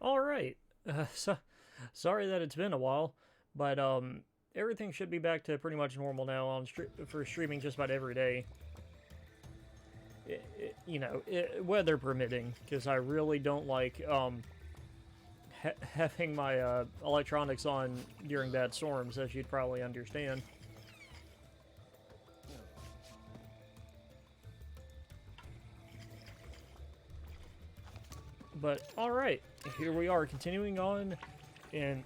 All right. Sorry that it's been a while, but everything should be back to pretty much normal now for streaming just about every day. Weather permitting, because I really don't like having my electronics on during bad storms, as you'd probably understand. But alright, here we are, continuing on in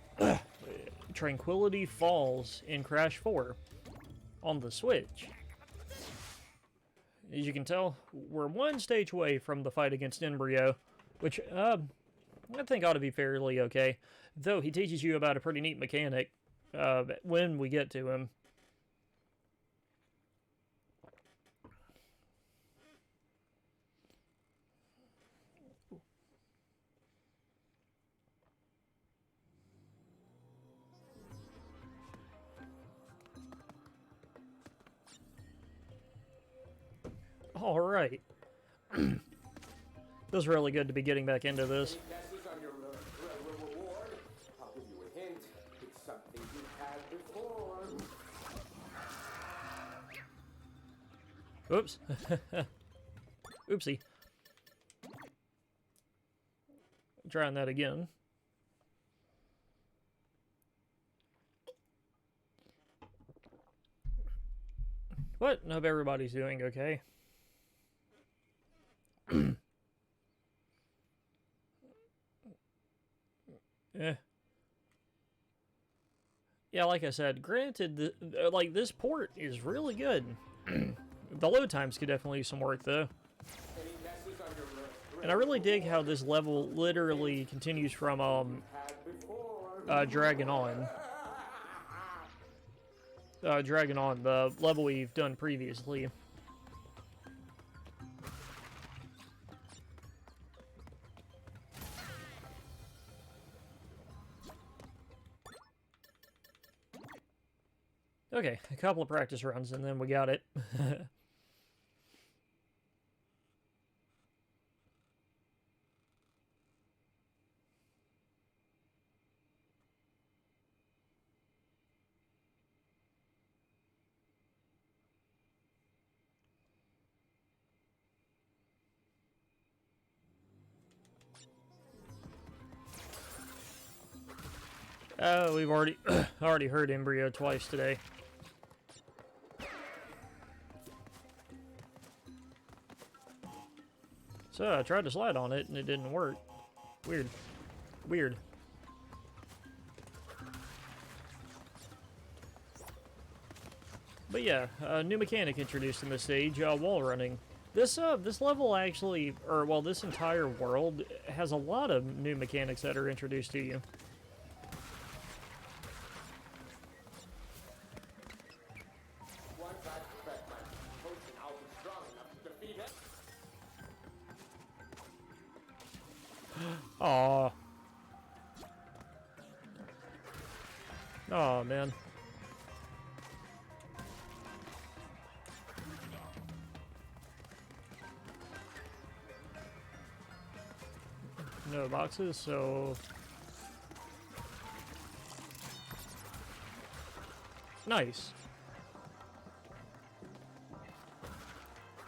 Tranquility Falls in Crash 4 on the Switch. As you can tell, we're one stage away from the fight against Embryo, which I think ought to be fairly okay. Though he teaches you about a pretty neat mechanic when we get to him. Alright. Feels really good to be getting back into this. Oops. Oopsie. Trying that again. What? I hope everybody's doing okay. Eh. Yeah, like I said, granted, this port is really good. The load times could definitely use some work, though. And I really dig how this level literally continues from, Dragon On. Dragon On, the level we've done previously. Okay, a couple of practice runs and then we got it. We've already heard Embryo twice today. So I tried to slide on it and it didn't work. Weird. Weird. But yeah, new mechanic introduced in this stage, wall running. This level actually, or well, this entire world has a lot of new mechanics that are introduced to you. Aw. Oh man. No boxes, so... Nice.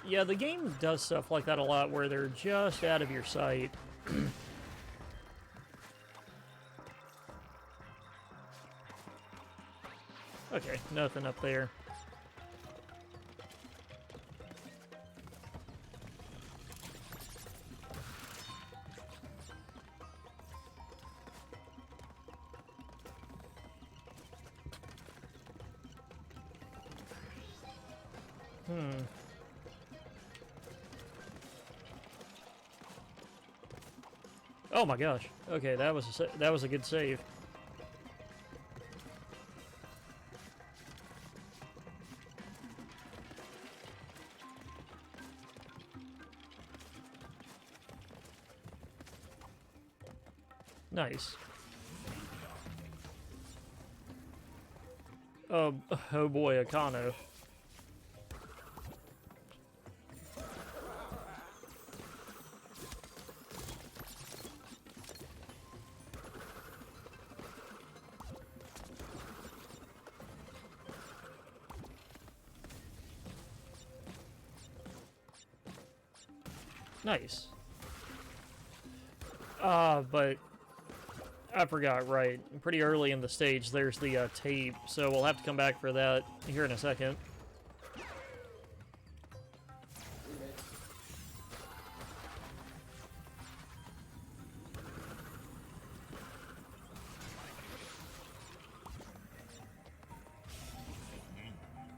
Yeah, the game does stuff like that a lot where they're just out of your sight. Okay, nothing up there. Oh my gosh. Okay, that was a good save. Nice. Oh boy, Akano. Nice. But I forgot, right. Pretty early in the stage, there's the tape, so we'll have to come back for that here in a second.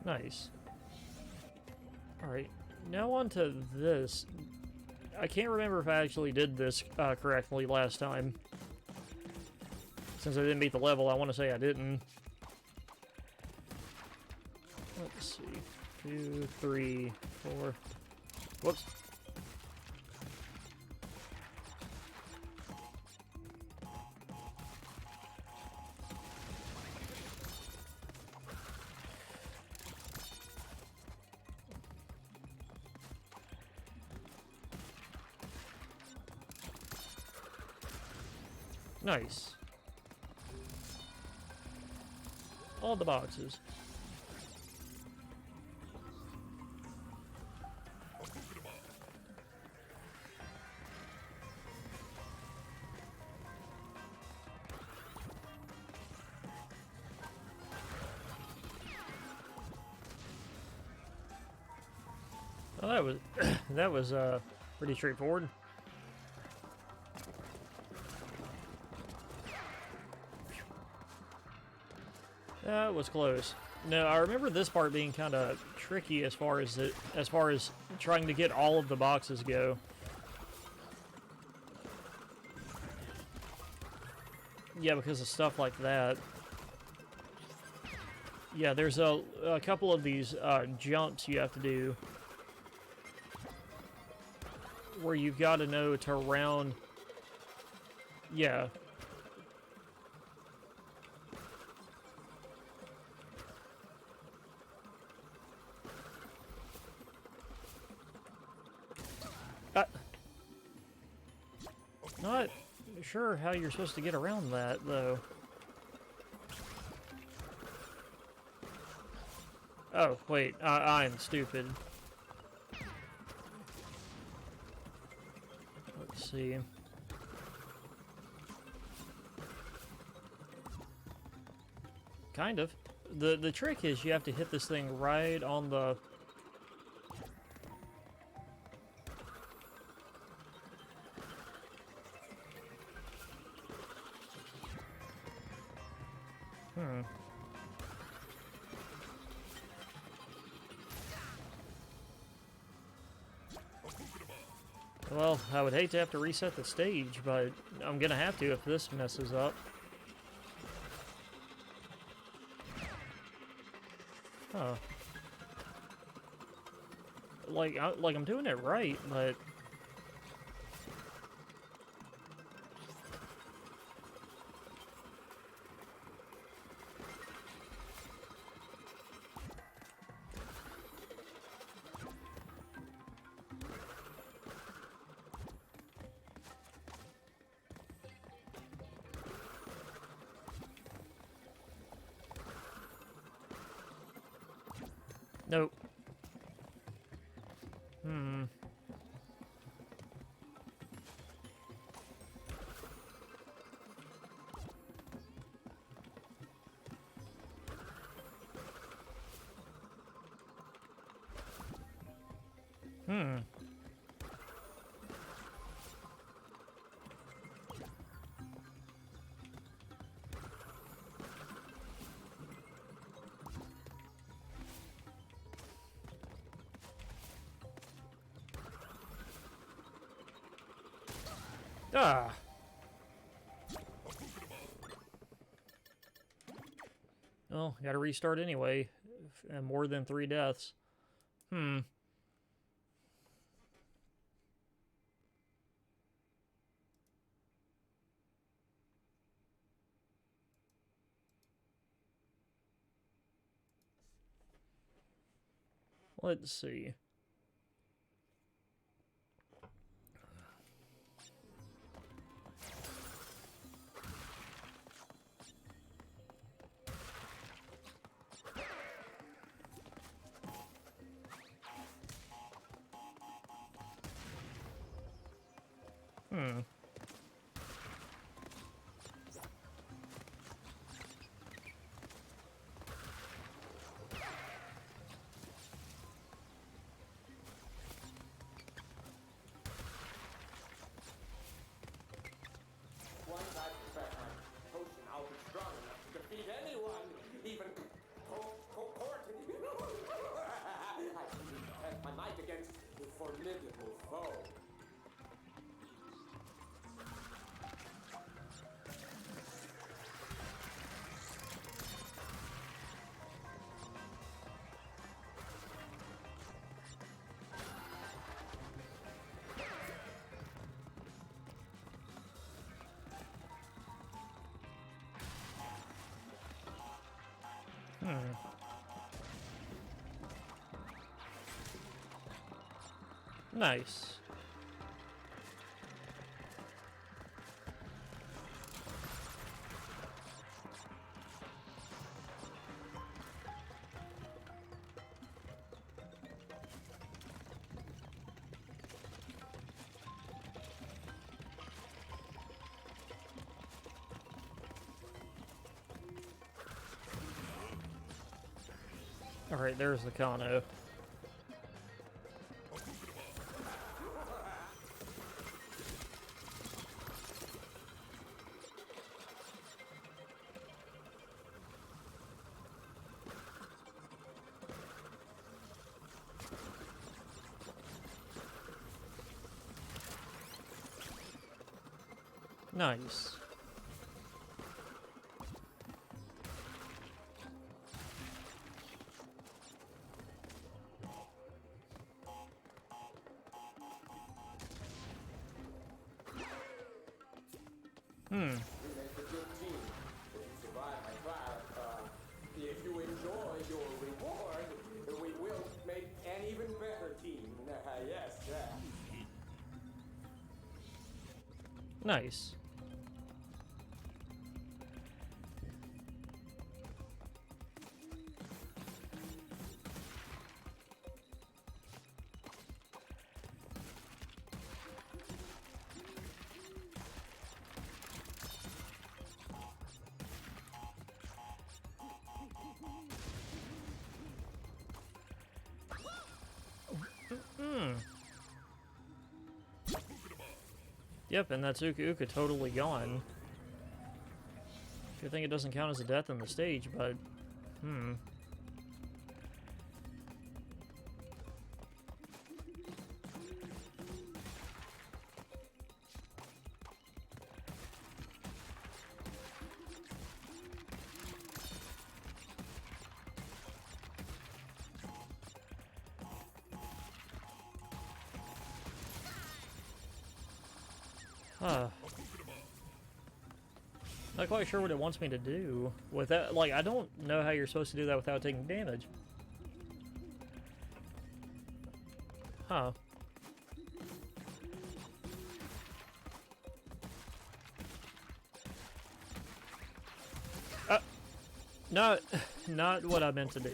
Nice. Alright, now on to this. I can't remember if I actually did this correctly last time. Since I didn't beat the level, I want to say I didn't. Let's see. 2, 3, 4. Whoops. Nice. All the boxes. Oh, that was that was pretty straightforward. That was close. No, I remember this part being kind of tricky as far as trying to get all of the boxes go. Yeah, because of stuff like that. Yeah, there's a couple of these jumps you have to do where you've got to know to round. Yeah. Not sure how you're supposed to get around that, though. Oh, wait, I'm stupid. Let's see. Kind of. The trick is you have to hit this thing right on the... Well, I would hate to have to reset the stage, but I'm gonna have to if this messes up. Huh. Like I'm doing it right, but... Nope. Ah. Well, gotta restart anyway. And more than 3 deaths. Let's see. Hmm. Once I perfect my potion, I'll be strong enough to defeat anyone, even Court. I can test my might against a formidable foe. Nice. Alright, there's the Kano. Nice. We make a good team. If you survive my trial, if you enjoy your reward, we will make an even better team. Yes, yeah. Nice. Yep, and that's Uka Uka totally gone. Good thing it doesn't count as a death in the stage, but... Not quite sure what it wants me to do with that. Like, I don't know how you're supposed to do that without taking damage. Huh. Not what I meant to do.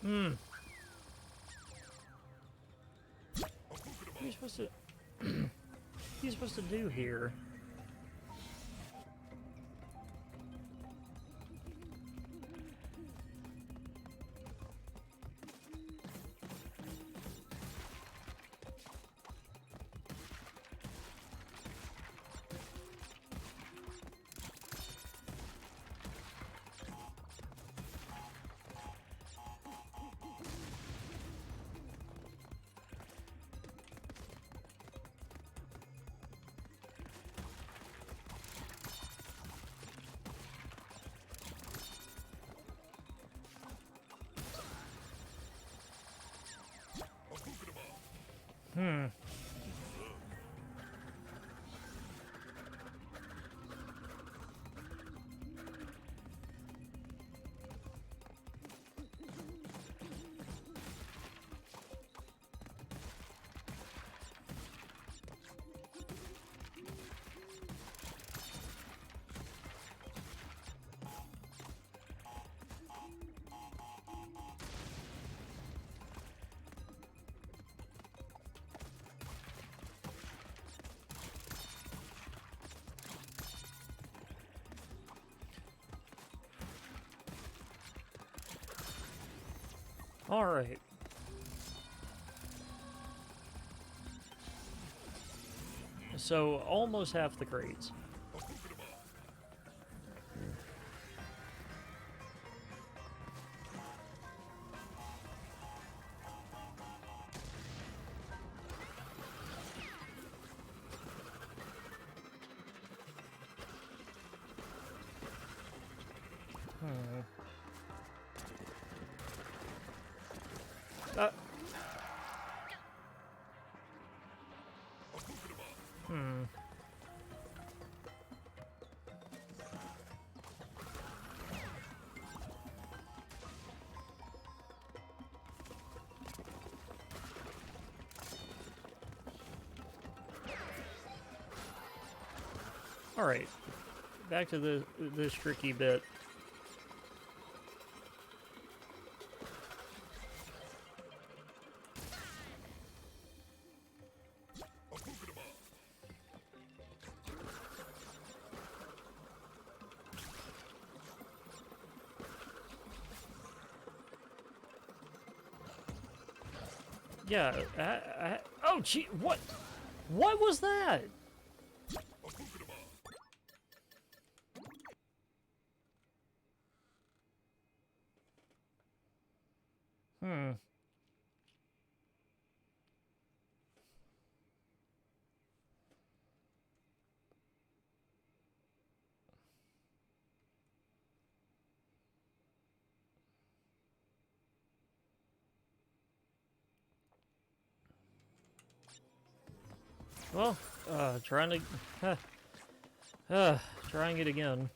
What are you supposed to... what are you supposed to do here? All right. So, almost half the crates. Uh, all right. Back to this tricky bit. Yeah. Oh, gee, what? What was that? Hmm. Well, trying to, trying it again.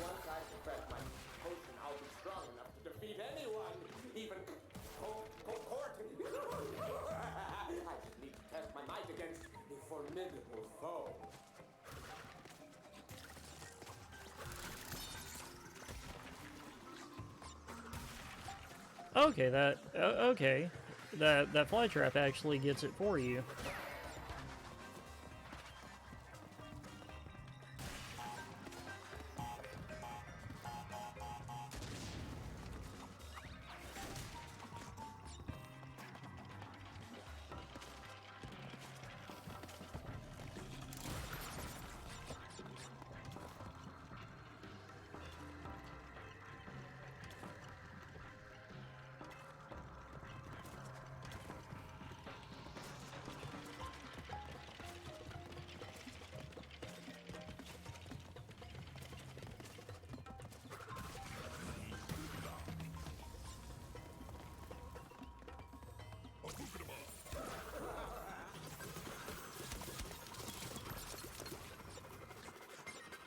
Once I perfect my potion, I'll be strong enough to defeat anyone, even Court. I just need to test my might against a formidable foe. Okay, okay. That fly trap actually gets it for you.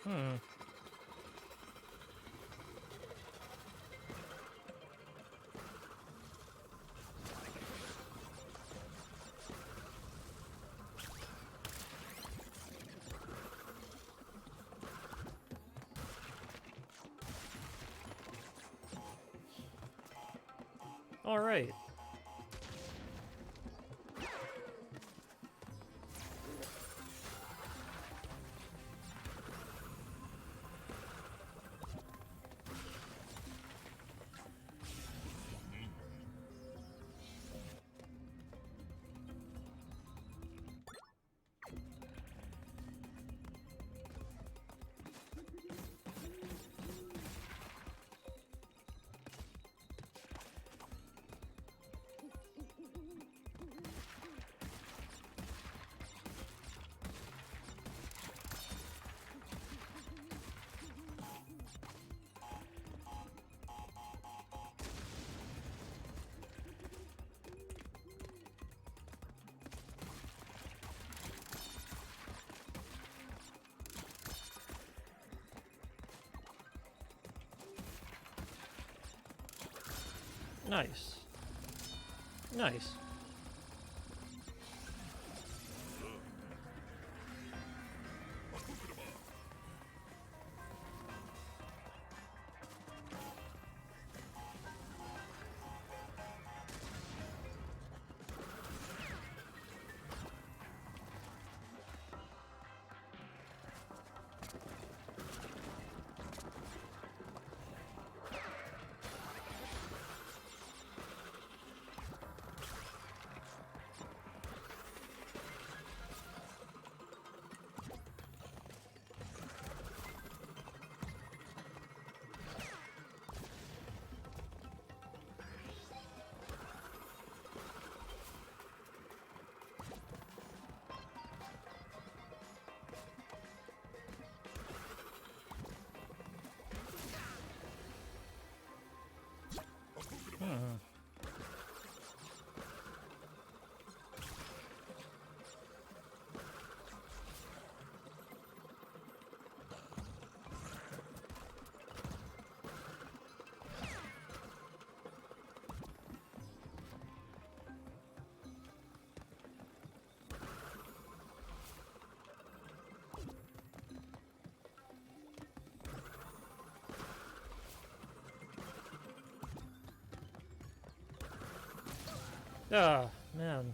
Hmm. All right. Nice. Nice. Hmm. Ah, man.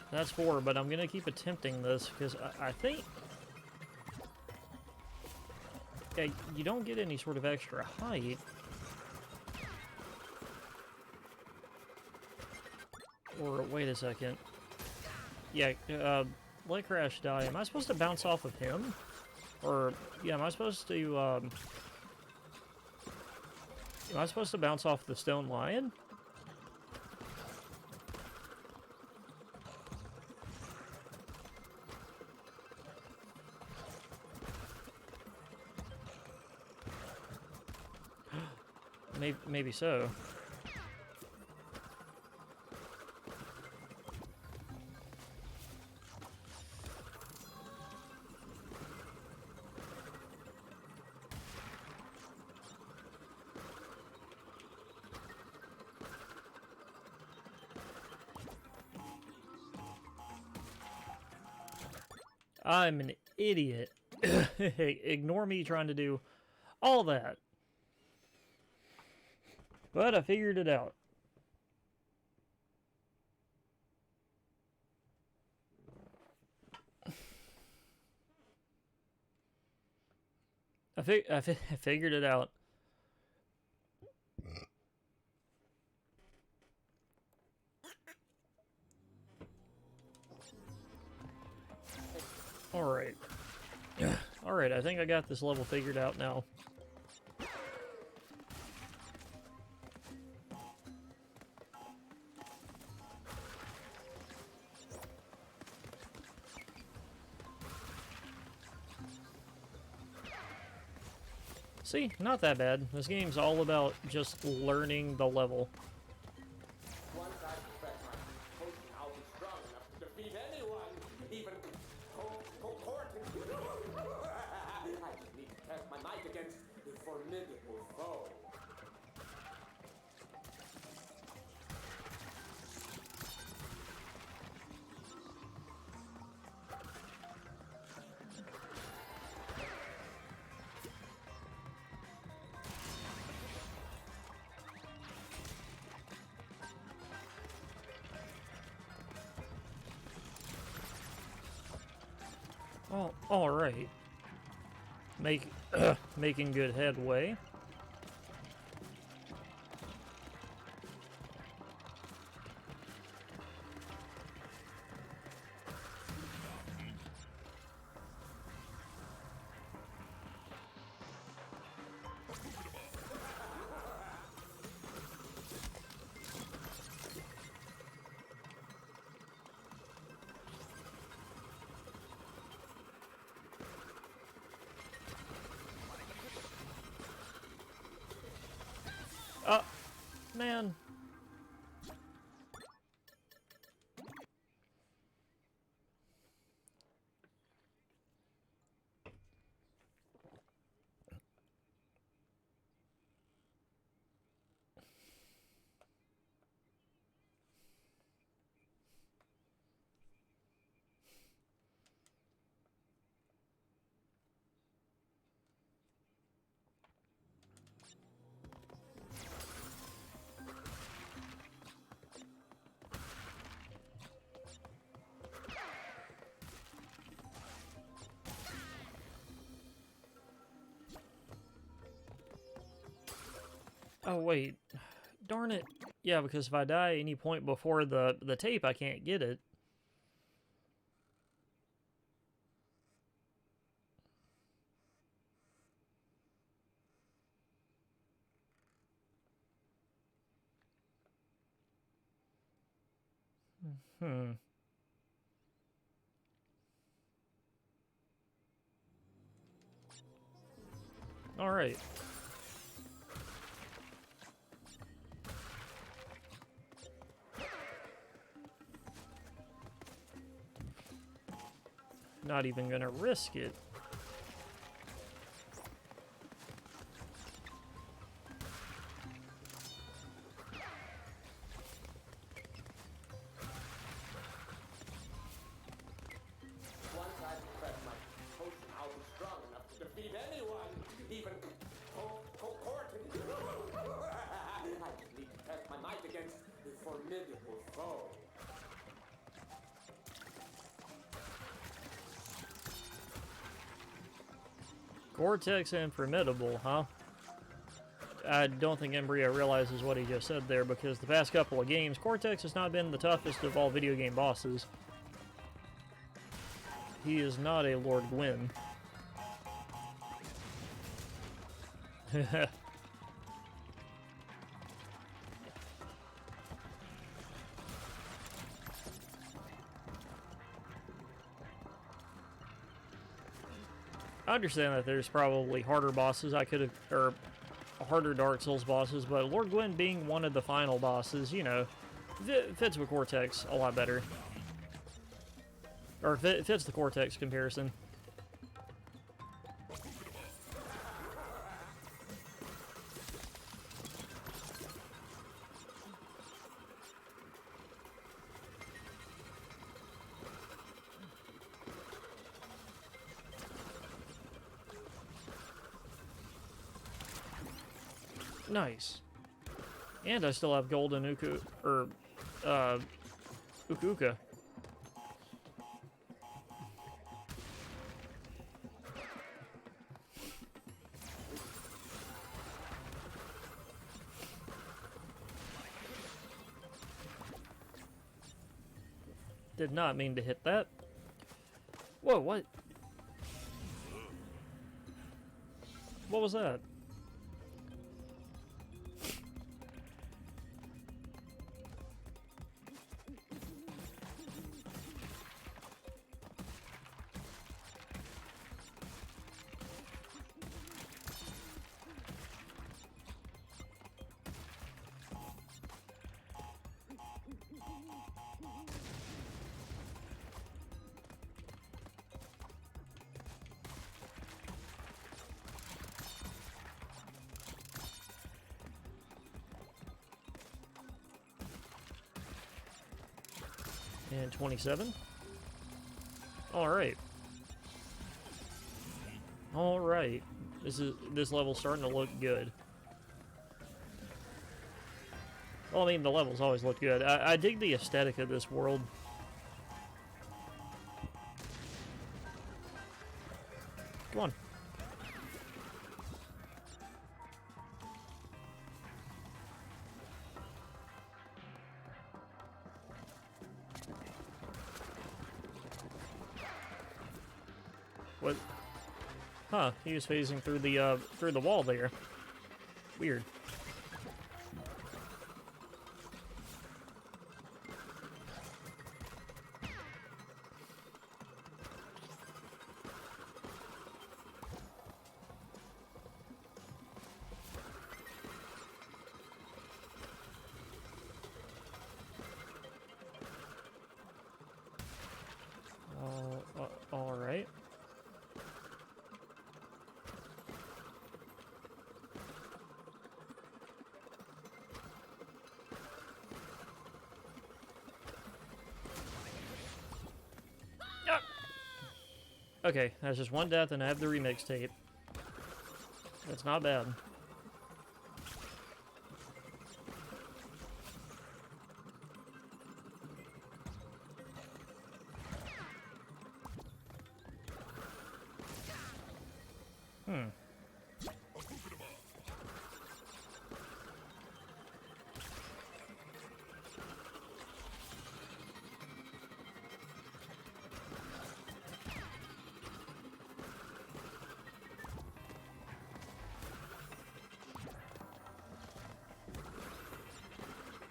That's four, but I'm gonna keep attempting this because I think yeah, you don't get any sort of extra height. Or wait a second. Yeah, let Crash die. Am I supposed to bounce off of him? Or yeah, am I supposed to bounce off the stone lion? Maybe so. I'm an idiot. Ignore me trying to do all that. But I figured it out. I figured it out. Alright. Alright, I think I got this level figured out now. See, not that bad. This game's all about just learning the level. Once I perfect my potion, I'll be strong enough to defeat anyone, even Cortin. I just need to test my might against a formidable foe. Oh, alright. Making good headway. Man. Oh, wait. Darn it. Yeah, because if I die at any point before the tape, I can't get it. Hmm. Alright. Not even gonna risk it. Once I pressed my potion, I'll be strong enough to defeat anyone, even Cortin. I just need to test my might against a formidable foe. Cortex and Formidable, huh? I don't think Embryo realizes what he just said there, because the past couple of games, Cortex has not been the toughest of all video game bosses. He is not a Lord Gwyn. I understand that there's probably harder bosses I could have, or harder Dark Souls bosses, but Lord Gwyn being one of the final bosses, you know, fits with Cortex a lot better. Or fits the Cortex comparison. Nice. And I still have golden Ukuka. Did not mean to hit that. Whoa, what? What was that? And 27. Alright. Alright. This level's starting to look good. Well, I mean, the levels always look good. I dig the aesthetic of this world. Come on. What? Huh, he was phasing through the wall there. Weird. Okay, that's just one death, and I have the remix tape. That's not bad. Hmm.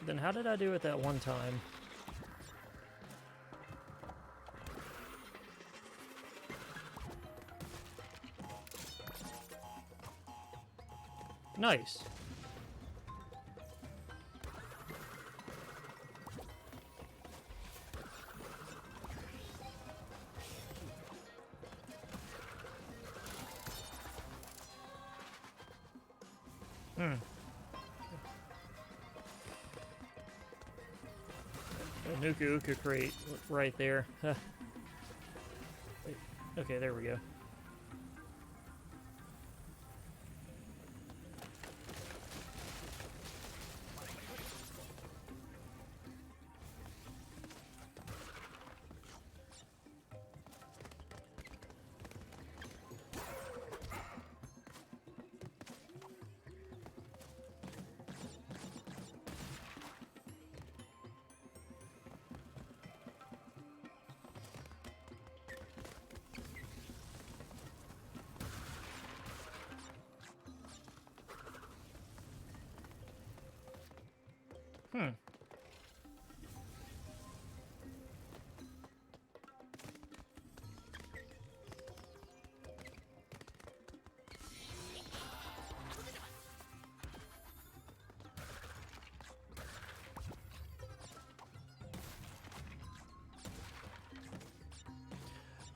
Then how did I do it that one time? Nice. Hmm. A Nuka Uka crate right there. Wait. Okay, there we go. Hmm.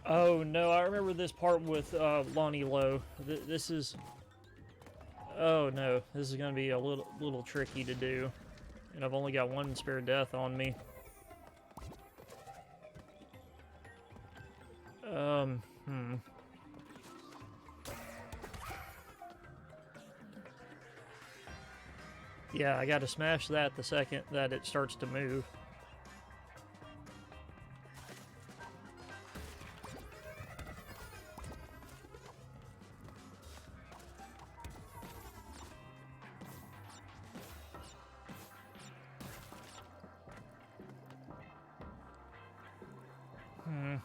Oh no, I remember this part with Lonnie Lowe. This is... Oh no, this is going to be a little tricky to do. And I've only got one spare death on me. Hmm. Yeah, I gotta smash that the second that it starts to move. Hmm.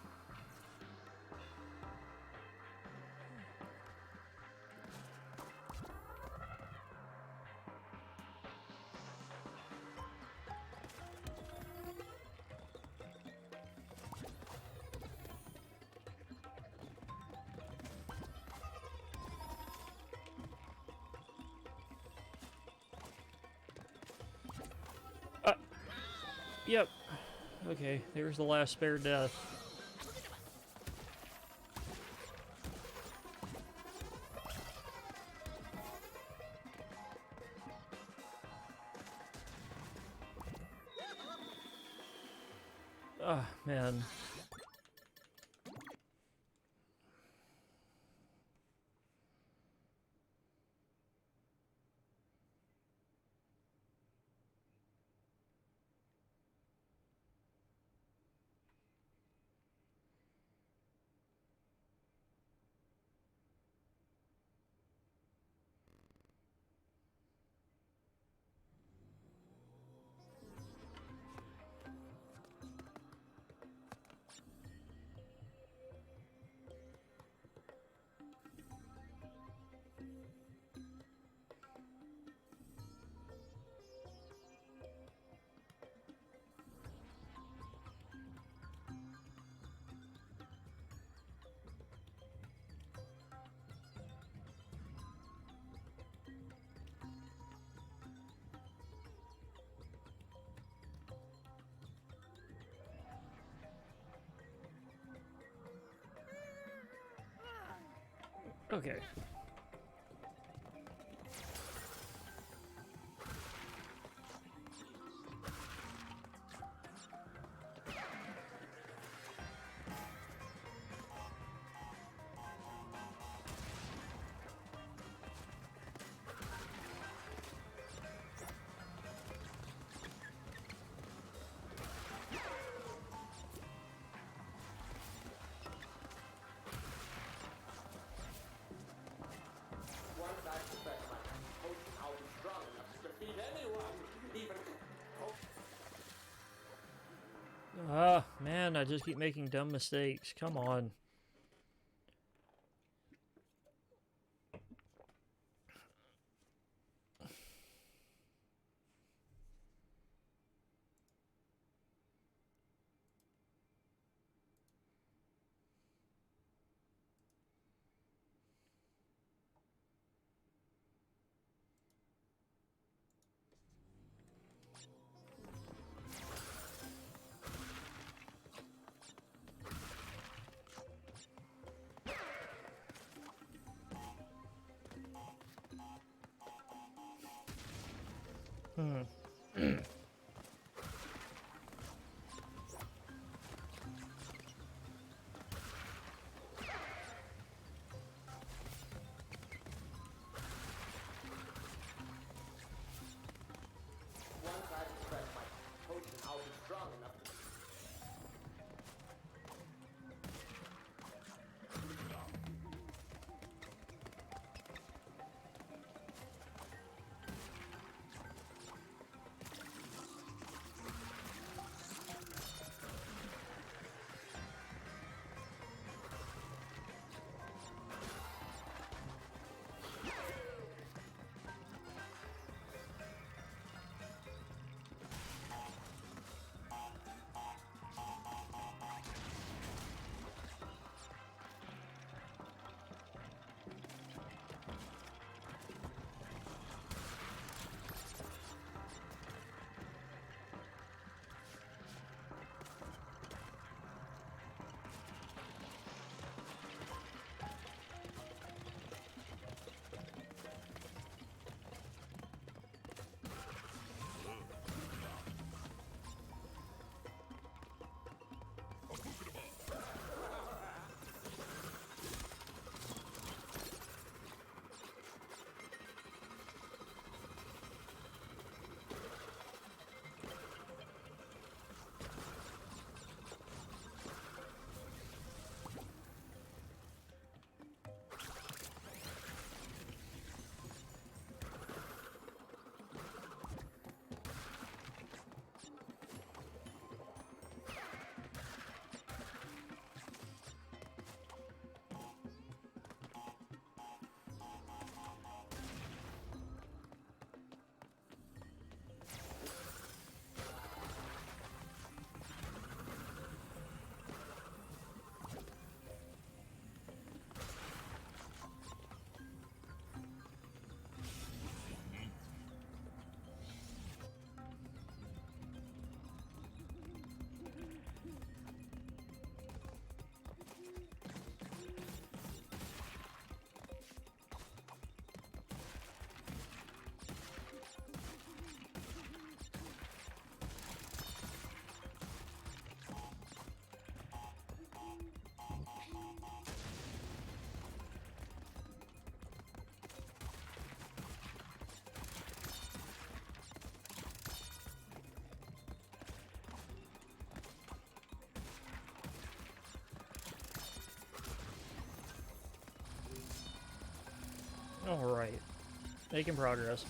Yep. Okay, there's the last spare death. Ah, man. Okay. Ah, man, I just keep making dumb mistakes. Come on. Hmm. Once I perfect my potion, I'll be strong enough to... Alright. Making progress.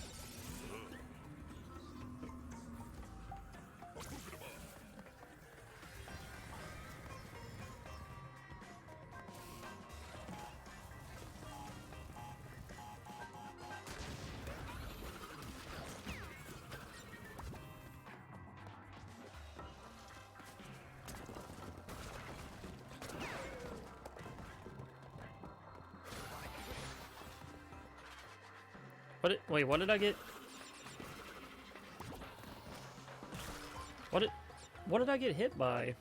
Wait, what did I get? What did I get hit by?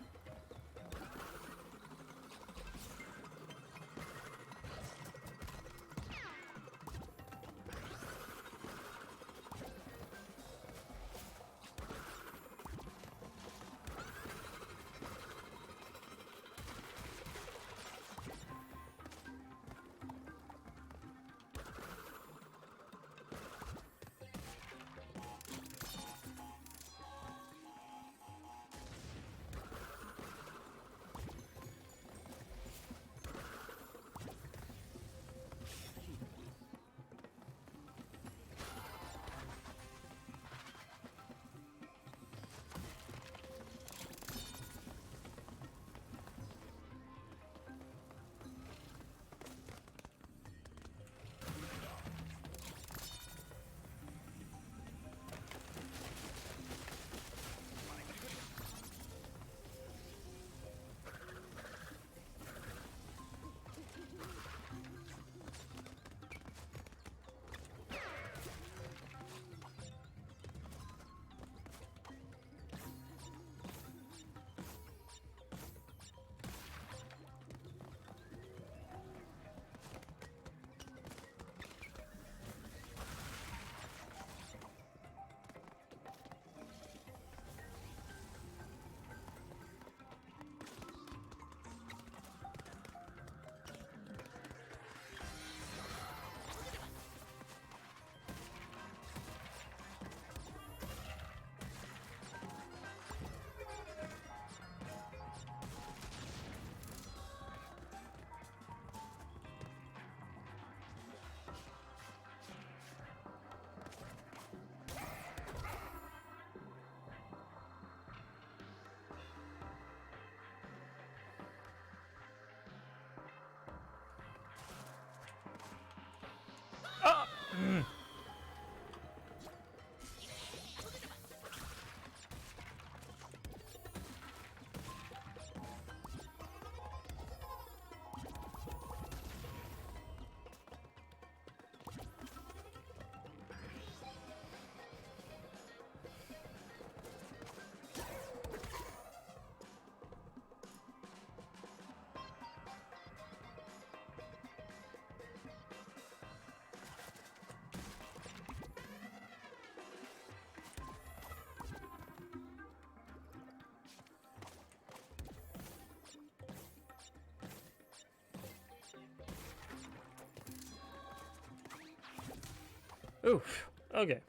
Oof. Okay.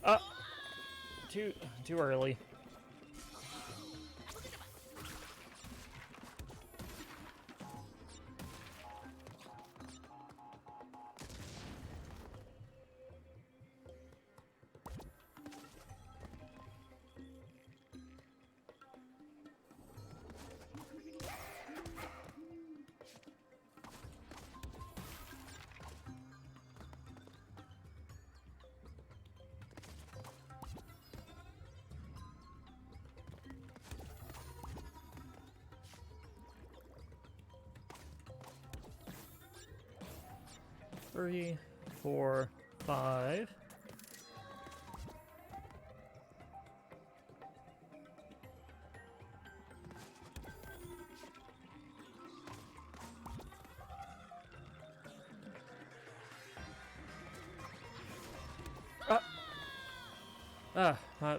Uh, too early. Three, 4, 5.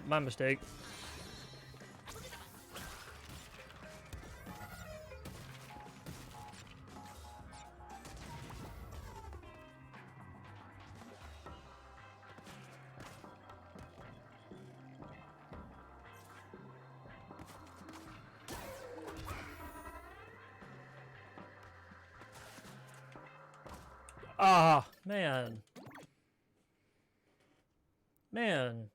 My mistake. Ah, man. Man.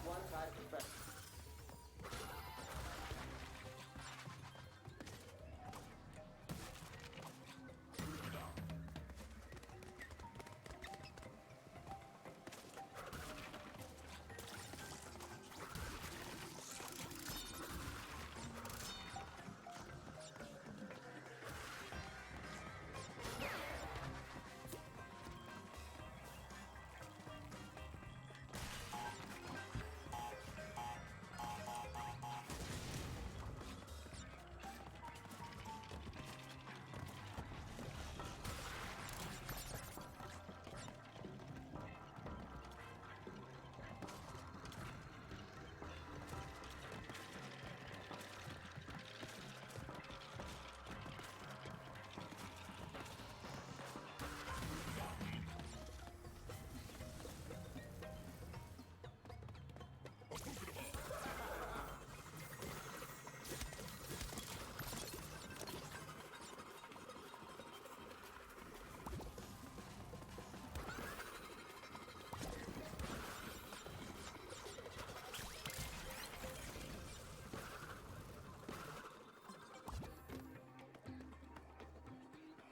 Once I perfect.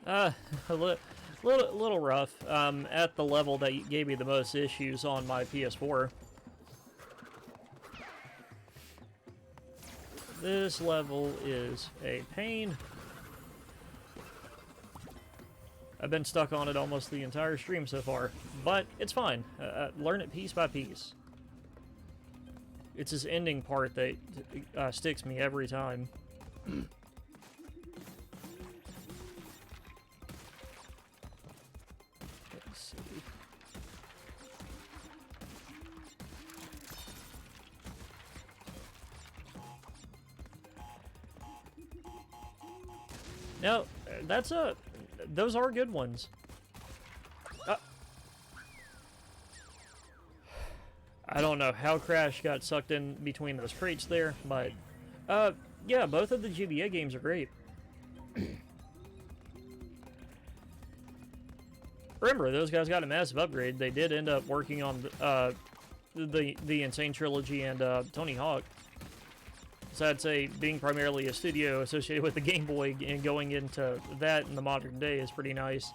Uh, a little rough. At the level that gave me the most issues on my PS4. This level is a pain. I've been stuck on it almost the entire stream so far. but it's fine. Learn it piece by piece. It's this ending part that sticks me every time. Let's see. No, those are good ones. I don't know how Crash got sucked in between those crates there, but, yeah, both of the GBA games are great. Remember, those guys got a massive upgrade. They did end up working on the Insane Trilogy and Tony Hawk. So I'd say being primarily a studio associated with the Game Boy and going into that in the modern day is pretty nice.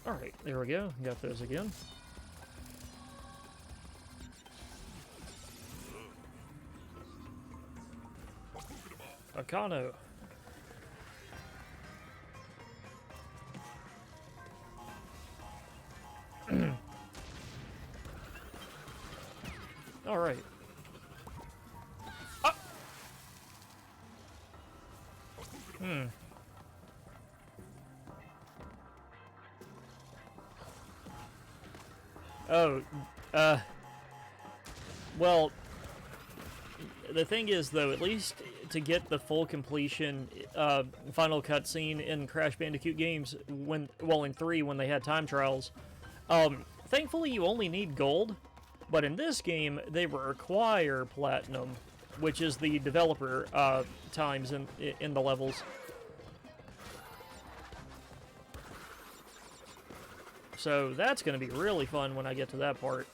Alright, there we go. Got those again. Akano. Alright. Ah! Oh, well, the thing is, though, at least to get the full completion final cutscene in Crash Bandicoot games, in 3, when they had time trials, thankfully you only need gold, but in this game, they require platinum, which is the developer times in the levels. So that's going to be really fun when I get to that part.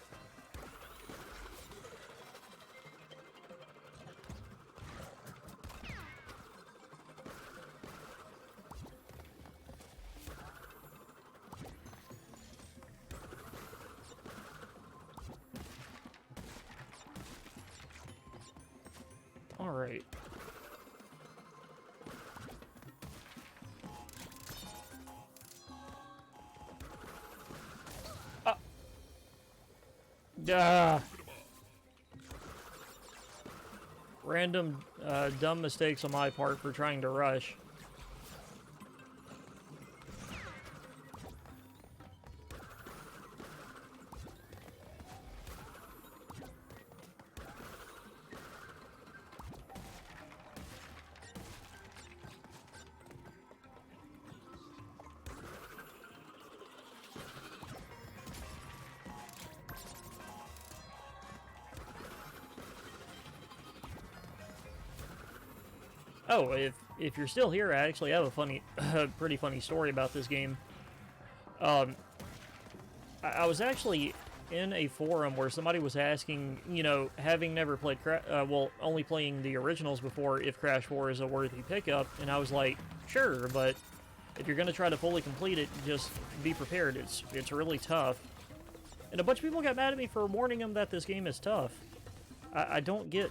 All right. Random dumb mistakes on my part for trying to rush. Oh, if you're still here, I actually have a pretty funny story about this game. I was actually in a forum where somebody was asking, you know, having never played only playing the originals before, if Crash 4 is a worthy pickup, and I was like, sure, but if you're going to try to fully complete it, just be prepared. It's really tough. And a bunch of people got mad at me for warning them that this game is tough. I don't get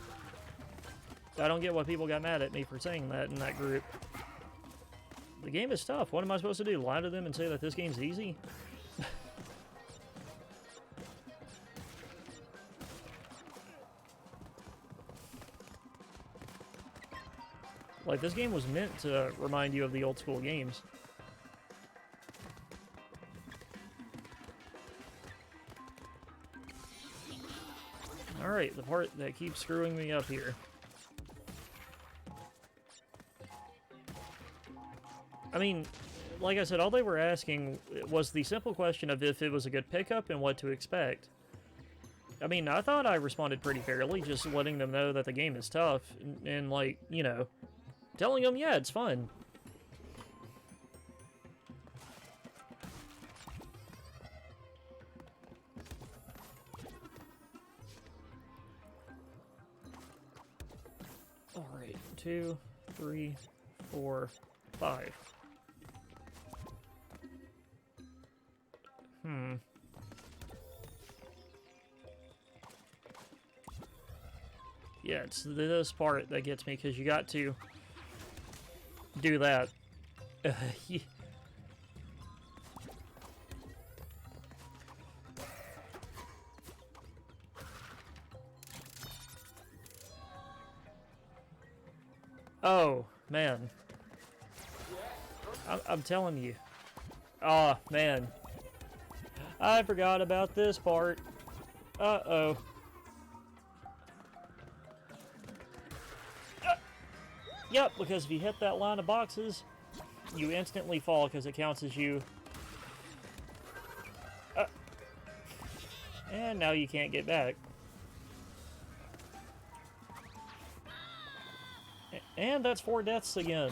why people got mad at me for saying that in that group. The game is tough. What am I supposed to do? Lie to them and say that this game's easy? Like, this game was meant to remind you of the old school games. Alright, the part that keeps screwing me up here. I mean, like I said, all they were asking was the simple question of if it was a good pickup and what to expect. I mean, I thought I responded pretty fairly, just letting them know that the game is tough, and like, you know, telling them, yeah, it's fun. Alright, 2, 3, 4, 5. Yeah, it's this part that gets me, because you got to do that. Yeah. Oh, man. I'm telling you. Oh, man. I forgot about this part. Uh-oh. Yep, because if you hit that line of boxes, you instantly fall because it counts as you. And now you can't get back. And that's 4 deaths again.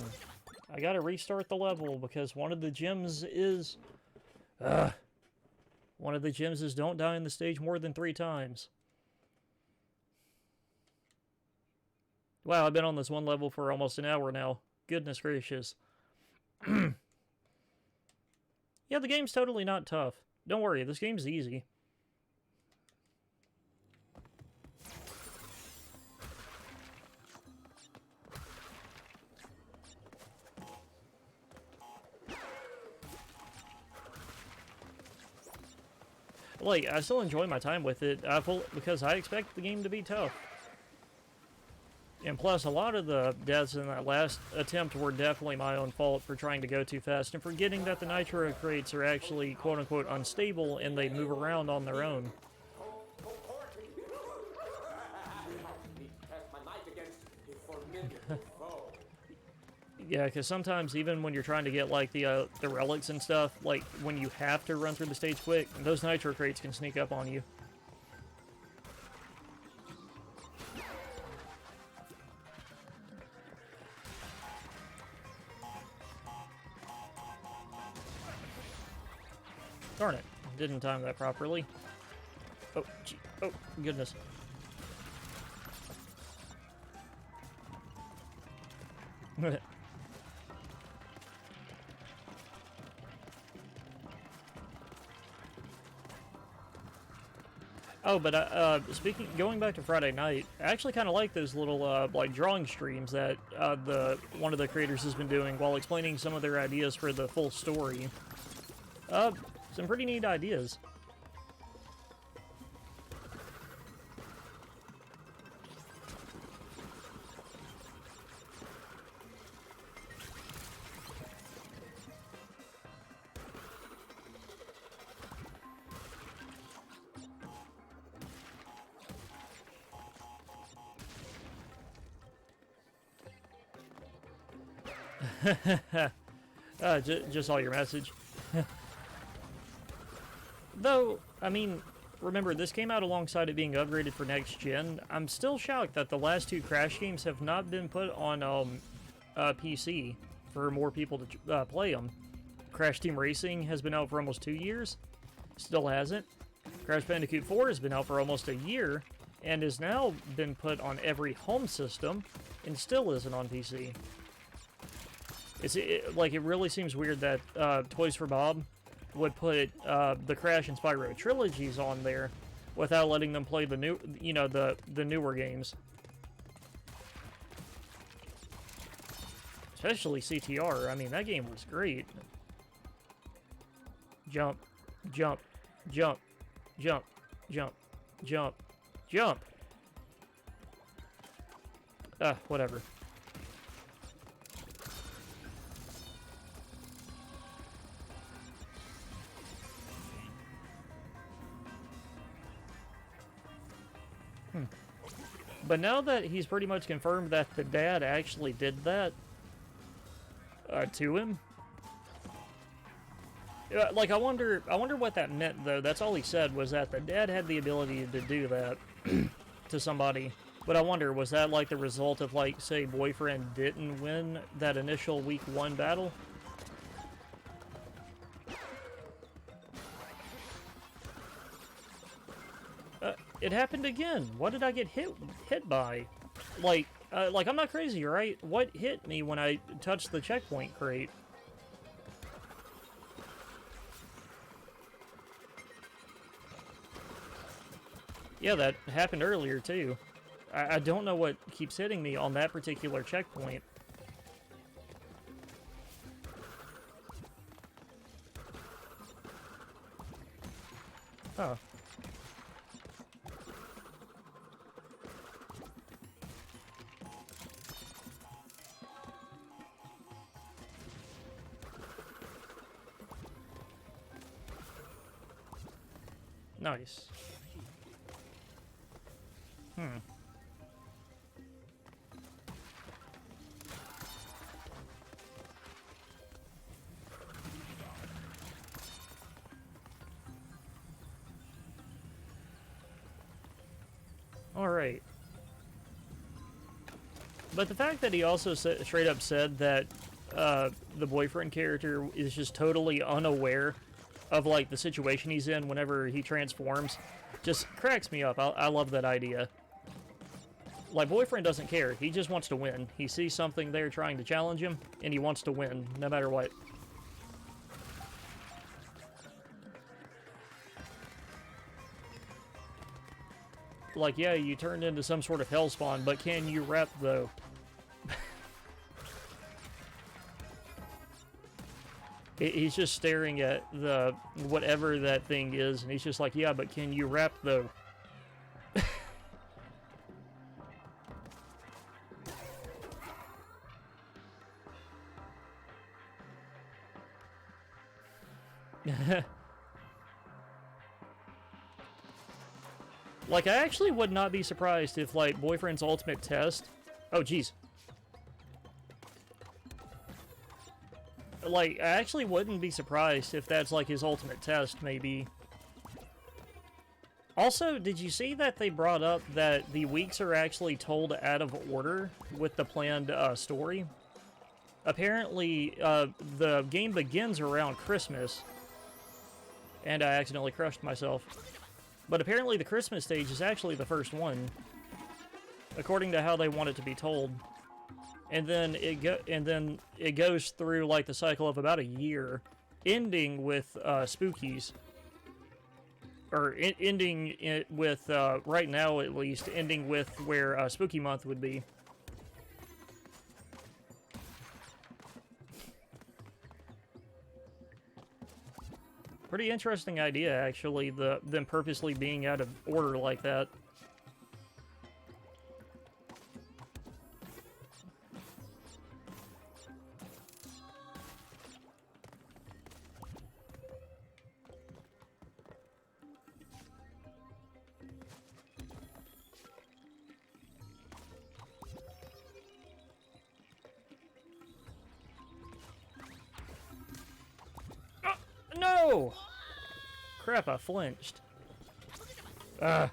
I gotta restart the level because one of the gems is... one of the gems is don't die in the stage more than 3 times. Wow, I've been on this one level for almost an hour now. Goodness gracious. Yeah, the game's totally not tough. Don't worry, this game's easy. Like, I still enjoy my time with it, because I expect the game to be tough. And plus, a lot of the deaths in that last attempt were definitely my own fault for trying to go too fast and forgetting that the nitro crates are actually quote-unquote unstable and they move around on their own. Yeah, because sometimes even when you're trying to get like the relics and stuff, like when you have to run through the stage quick, those nitro crates can sneak up on you. Darn it, didn't time that properly. Oh, gee. Oh, goodness. Oh, but going back to Friday night, I actually kind of like those little like drawing streams that one of the creators has been doing while explaining some of their ideas for the full story. Some pretty neat ideas. Just saw your message. Though, I mean, remember, this came out alongside it being upgraded for next gen. I'm still shocked that the last 2 Crash games have not been put on PC for more people to play them. Crash Team Racing has been out for almost 2 years. Still hasn't. Crash Bandicoot 4 has been out for almost a year and has now been put on every home system and still isn't on PC. It really seems weird that Toys for Bob would put the Crash and Spyro trilogies on there without letting them play the new, the newer games. Especially CTR. I mean, that game was great. Jump, jump, jump, jump, jump, jump, jump. Whatever. But now that he's pretty much confirmed that the dad actually did that to him, like I wonder what that meant though. That's all he said was that the dad had the ability to do that to somebody. But I wonder, was that like the result of like, say, boyfriend didn't win that initial week 1 battle? It happened again. What did I get hit by? Like I'm not crazy, right? What hit me when I touched the checkpoint crate? Yeah, that happened earlier too. I don't know what keeps hitting me on that particular checkpoint. Oh. Nice. Alright. But the fact that he also straight up said that the boyfriend character is just totally unaware of, like, the situation he's in whenever he transforms just cracks me up. I love that idea. Like, boyfriend doesn't care. He just wants to win. He sees something there trying to challenge him, and he wants to win, no matter what. Like, yeah, you turned into some sort of hellspawn, but can you rep, though? He's just staring at the whatever that thing is, and he's just like, yeah, but can you rep, though? Like, I actually would not be surprised if, like, boyfriend's ultimate test... Oh, jeez. Like, I actually wouldn't be surprised if that's, like, his ultimate test, maybe. Also, did you see that they brought up that the weeks are actually told out of order with the planned story? Apparently, the game begins around Christmas. And I accidentally crushed myself. But apparently the Christmas stage is actually the first one, according to how they want it to be told. And then it goes through, like, the cycle of about a year, ending with spookies. Or ending it with, right now at least, ending with where Spooky Month would be. Pretty interesting idea, actually, them purposely being out of order like that. No! Crap, I flinched. Hmm.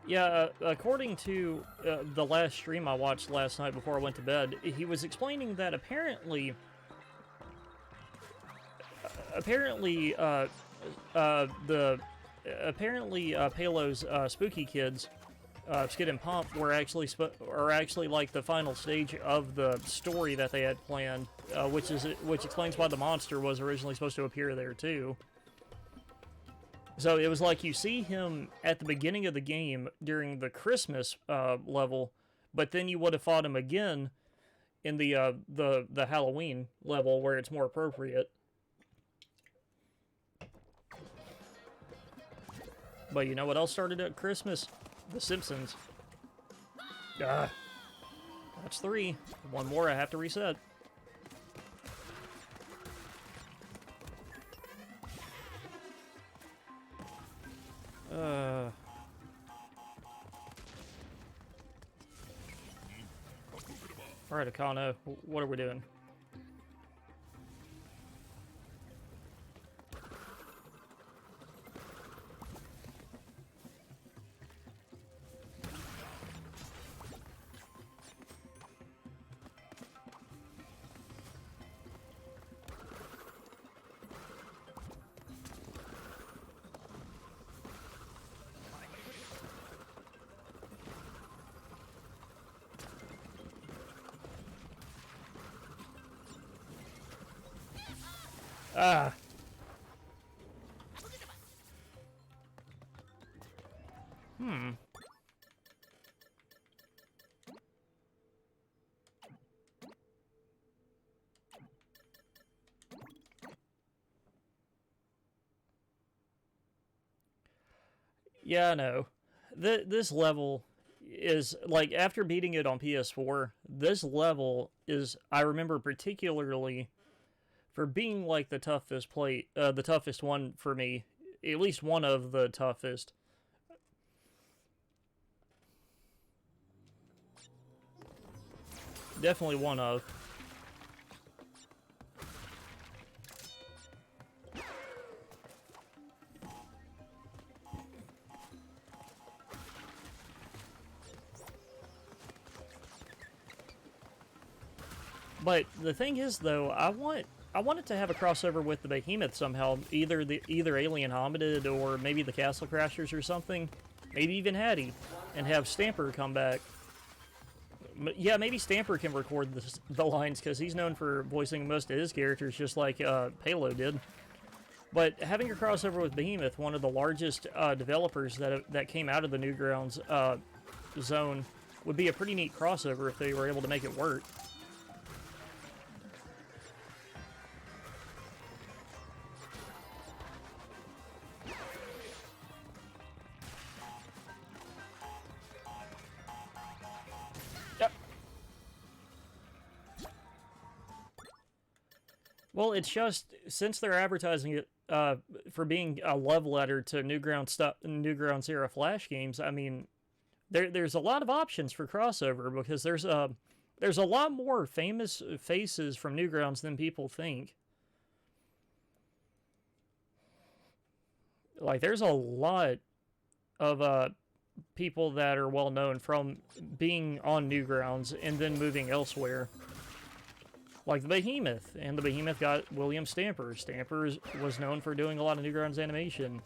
Yeah, according to the last stream I watched last night before I went to bed, he was explaining that apparently Palo's spooky kids, Skid and Pomp, were actually like the final stage of the story that they had planned, which explains why the monster was originally supposed to appear there too. So it was like you see him at the beginning of the game during the Christmas level, but then you would have fought him again in the Halloween level where it's more appropriate. But you know what else started at Christmas? The Simpsons. That's 3. One more I have to reset. Alright, Akano, what are we doing? Ah! Yeah, I know. This level is, like, after beating it on PS4, this level is, I remember particularly for being, like, the toughest one for me, at least one of the toughest. Definitely one of. But the thing is, though, I want it to have a crossover with the Behemoth somehow, either Alien Hominid or maybe the Castle Crashers or something, maybe even Hattie, and have Stamper come back. Yeah, maybe Stamper can record the lines because he's known for voicing most of his characters, just like Palo did. But having a crossover with Behemoth, one of the largest developers that came out of the Newgrounds zone, would be a pretty neat crossover if they were able to make it work. Yep. Well, it's just since they're advertising it for being a love letter to Newgrounds era Flash games. I mean, there's a lot of options for crossover because there's a lot more famous faces from Newgrounds than people think. Like, there's a lot of people that are well known from being on Newgrounds and then moving elsewhere. Like the Behemoth, and the Behemoth got William Stamper. Stamper was known for doing a lot of Newgrounds animation,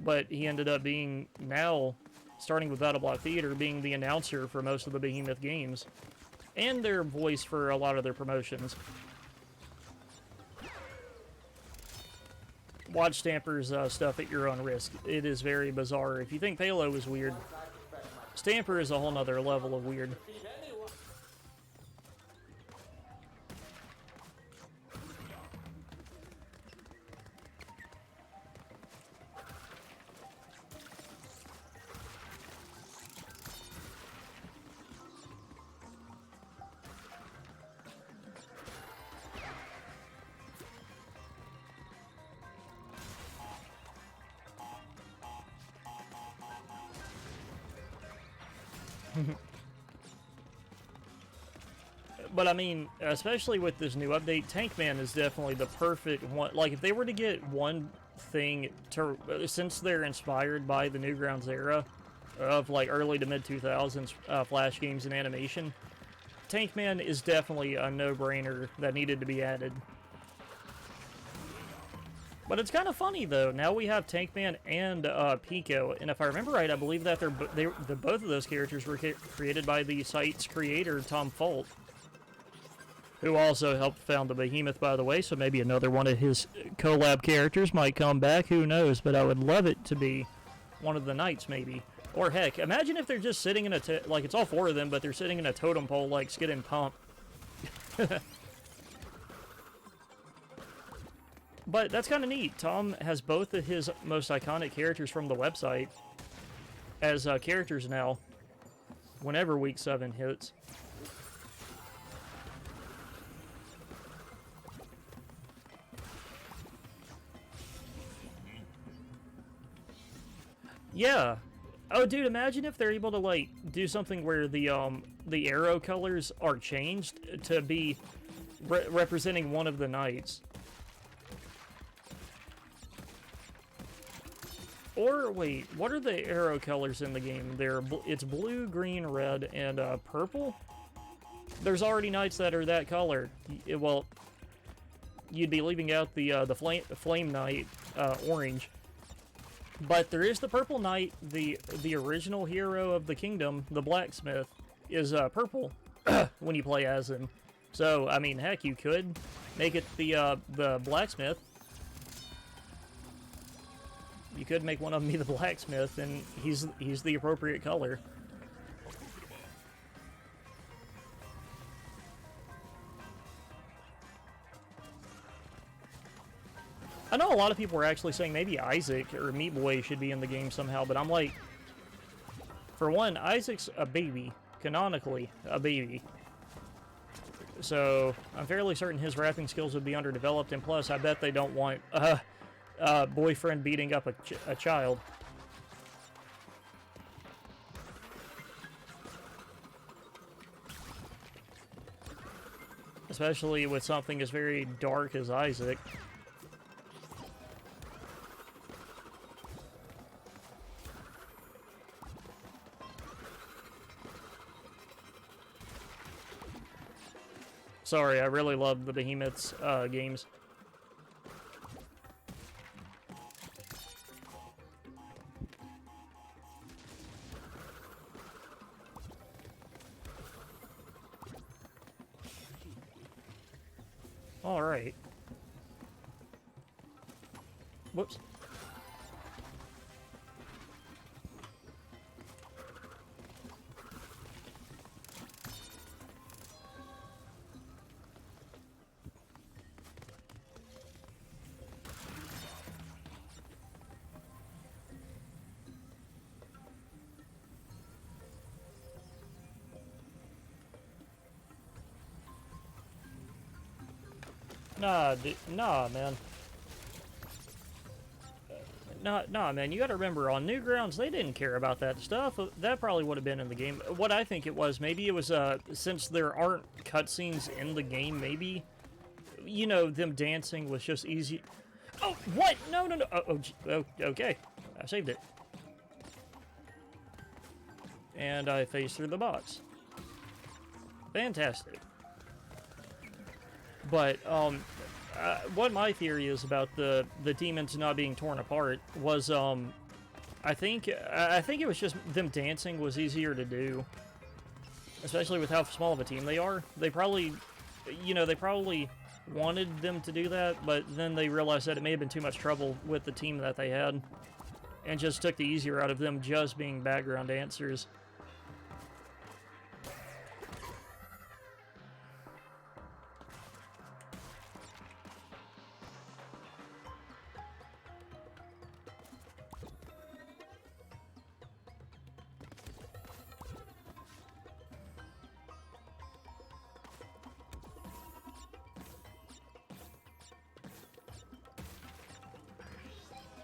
but he ended up being, now, starting with BattleBlock Theater, being the announcer for most of the Behemoth games, and their voice for a lot of their promotions. Watch Stamper's stuff at your own risk. It is very bizarre. If you think Palo is weird, Stamper is a whole nother level of weird. But I mean, especially with this new update, Tankman is definitely the perfect one. Like, if they were to get one thing to, since they're inspired by the Newgrounds era of like early to mid 2000s Flash games and animation, Tankman is definitely a no-brainer that needed to be added. But it's kind of funny though. Now we have Tankman and Pico, and if I remember right, I believe that both of those characters were created by the site's creator, Tom Folt, who also helped found the Behemoth, by the way, so maybe another one of his collab characters might come back, who knows, but I would love it to be one of the Knights, maybe. Or heck, imagine if they're just sitting in like, it's all four of them, but they're sitting in a totem pole like Skid and Pump. But that's kind of neat. Tom has both of his most iconic characters from the website as characters now, whenever Week 7 hits. Yeah, Oh, dude, imagine if they're able to, like, do something where the arrow colors are changed to be representing one of the knights. Or, wait, what are the arrow colors in the game? It's blue, green, red, and purple? There's already knights that are that color. Well, you'd be leaving out the flame knight, orange. But there is the purple knight, the original hero of the kingdom, the blacksmith, is purple when you play as him. So, I mean, heck, you could make it the blacksmith. You could make one of them be the blacksmith, and he's the appropriate color. I know a lot of people were actually saying maybe Isaac or Meat Boy should be in the game somehow, but I'm like, for one, Isaac's a baby, canonically a baby. So I'm fairly certain his rapping skills would be underdeveloped, and plus I bet they don't want boyfriend beating up a child. Especially with something as very dark as Isaac. Sorry, I really love the Behemoth's games. Alright. Whoops. Nah, man. Nah, man, you gotta remember, on Newgrounds, they didn't care about that stuff. That probably would have been in the game. What I think it was, maybe it was, since there aren't cutscenes in the game, maybe, you know, them dancing was just easy. Oh, what? No. Oh, okay. I saved it. And I phased through the box. Fantastic. But, what my theory is about the demons not being torn apart was, I think it was just them dancing was easier to do. Especially with how small of a team they are. They probably, you know, they probably wanted them to do that, but then they realized that it may have been too much trouble with the team that they had. And just took the easier out of them just being background dancers.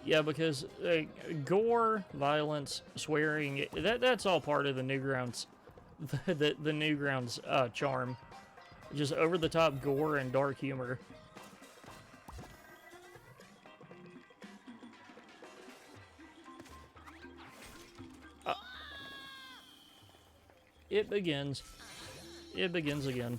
Yeah, because gore, violence, swearing, that's all part of the Newgrounds, the Newgrounds charm. Just over-the-top gore and dark humor. It begins. It begins again.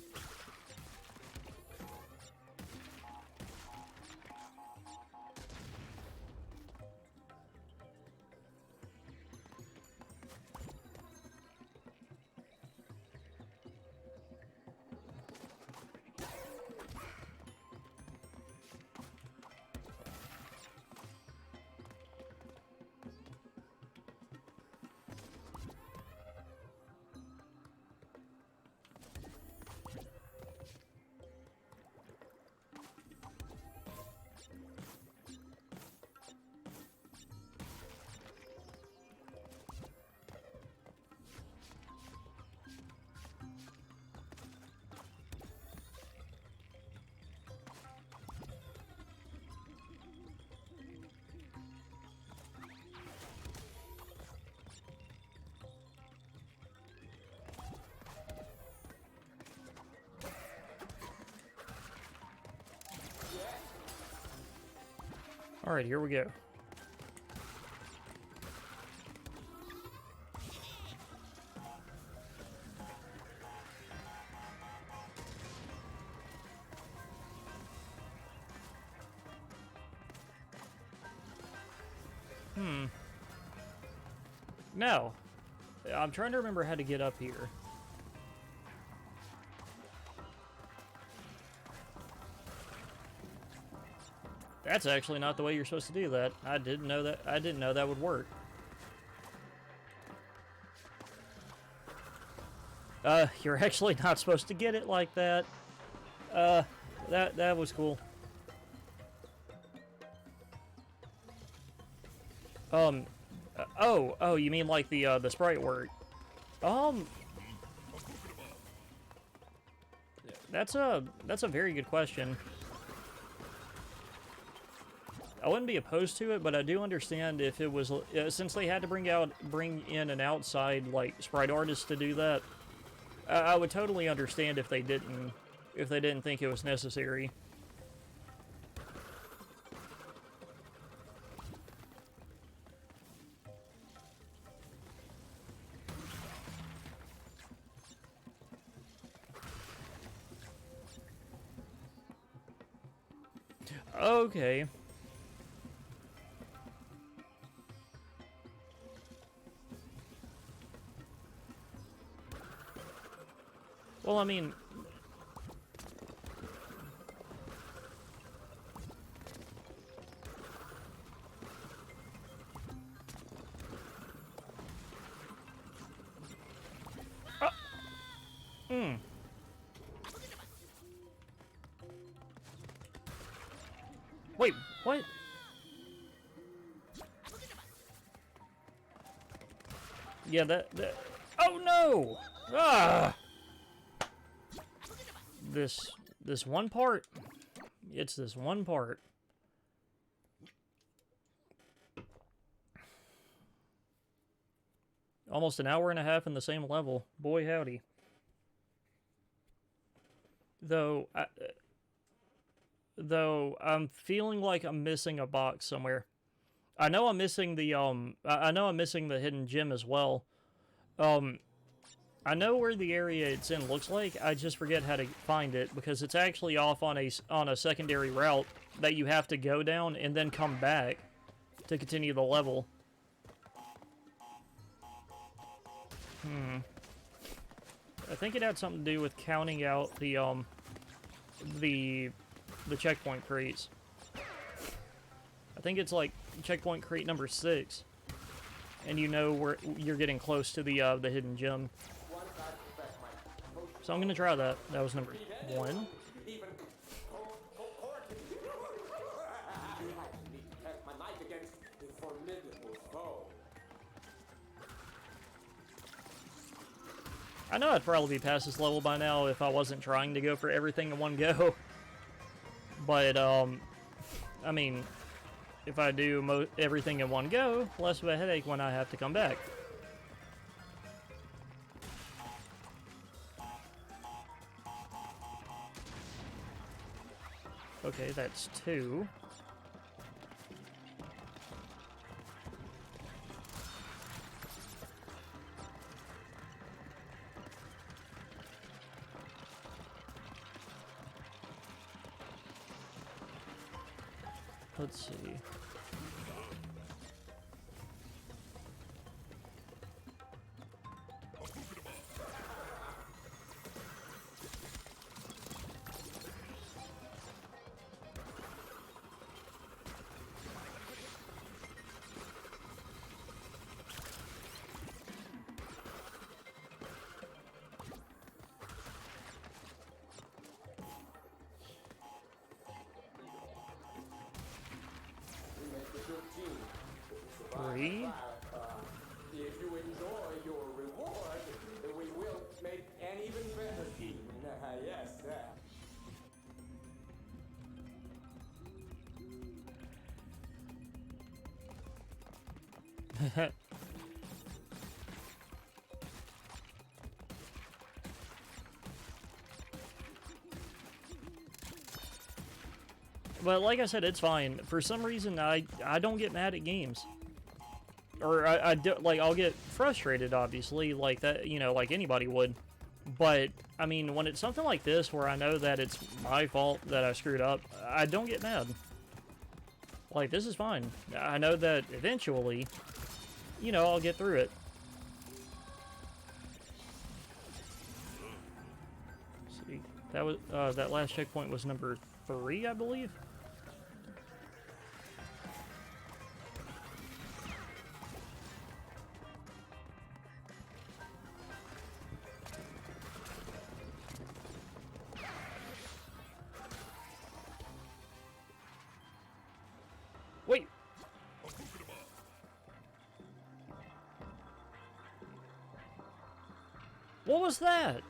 Alright, here we go. No. I'm trying to remember how to get up here. That's actually not the way you're supposed to do that. I didn't know that. I didn't know that would work. You're actually not supposed to get it like that. That was cool. Oh, you mean like the sprite work? That's a very good question. I wouldn't be opposed to it, but I do understand if it was since they had to bring in an outside like sprite artist to do that. I would totally understand if they didn't think it was necessary. Okay. Well, I mean... Wait, what? Yeah, that... Oh, no! Ah! This one part. It's this one part. Almost an hour and a half in the same level. Boy, howdy. Though I'm feeling like I'm missing a box somewhere. I know I'm missing the I know I'm missing the hidden gem as well. I know where the area it's in looks like. I just forget how to find it because it's actually off on a secondary route that you have to go down and then come back to continue the level. I think it had something to do with counting out the checkpoint crates. I think it's like checkpoint crate number 6, and you know where you're getting close to the hidden gem. So I'm gonna try that. That was number 1. I know I'd probably be past this level by now if I wasn't trying to go for everything in one go. But, I mean, if I do everything in one go, less of a headache when I have to come back. Okay, that's 2. Let's see. Three. If you enjoy your reward, we will make an even better team. Yes. But like I said, it's fine. For some reason, I don't get mad at games. Or I do, like, I'll get frustrated, obviously, like that, you know, like anybody would. But, I mean, when it's something like this, where I know that it's my fault that I screwed up, I don't get mad. Like, this is fine. I know that eventually, you know, I'll get through it. Let's see, that was, that last checkpoint was number 3, I believe? Wait! What was that?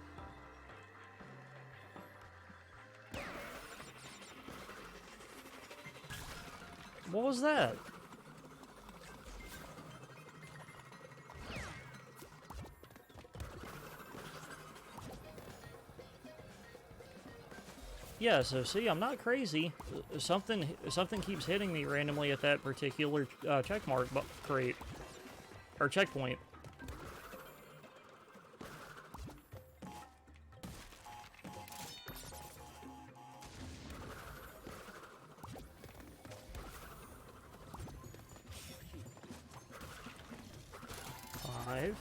What was that? Yeah, so see, I'm not crazy. Something keeps hitting me randomly at that particular checkmark crate. Or checkpoint. Five.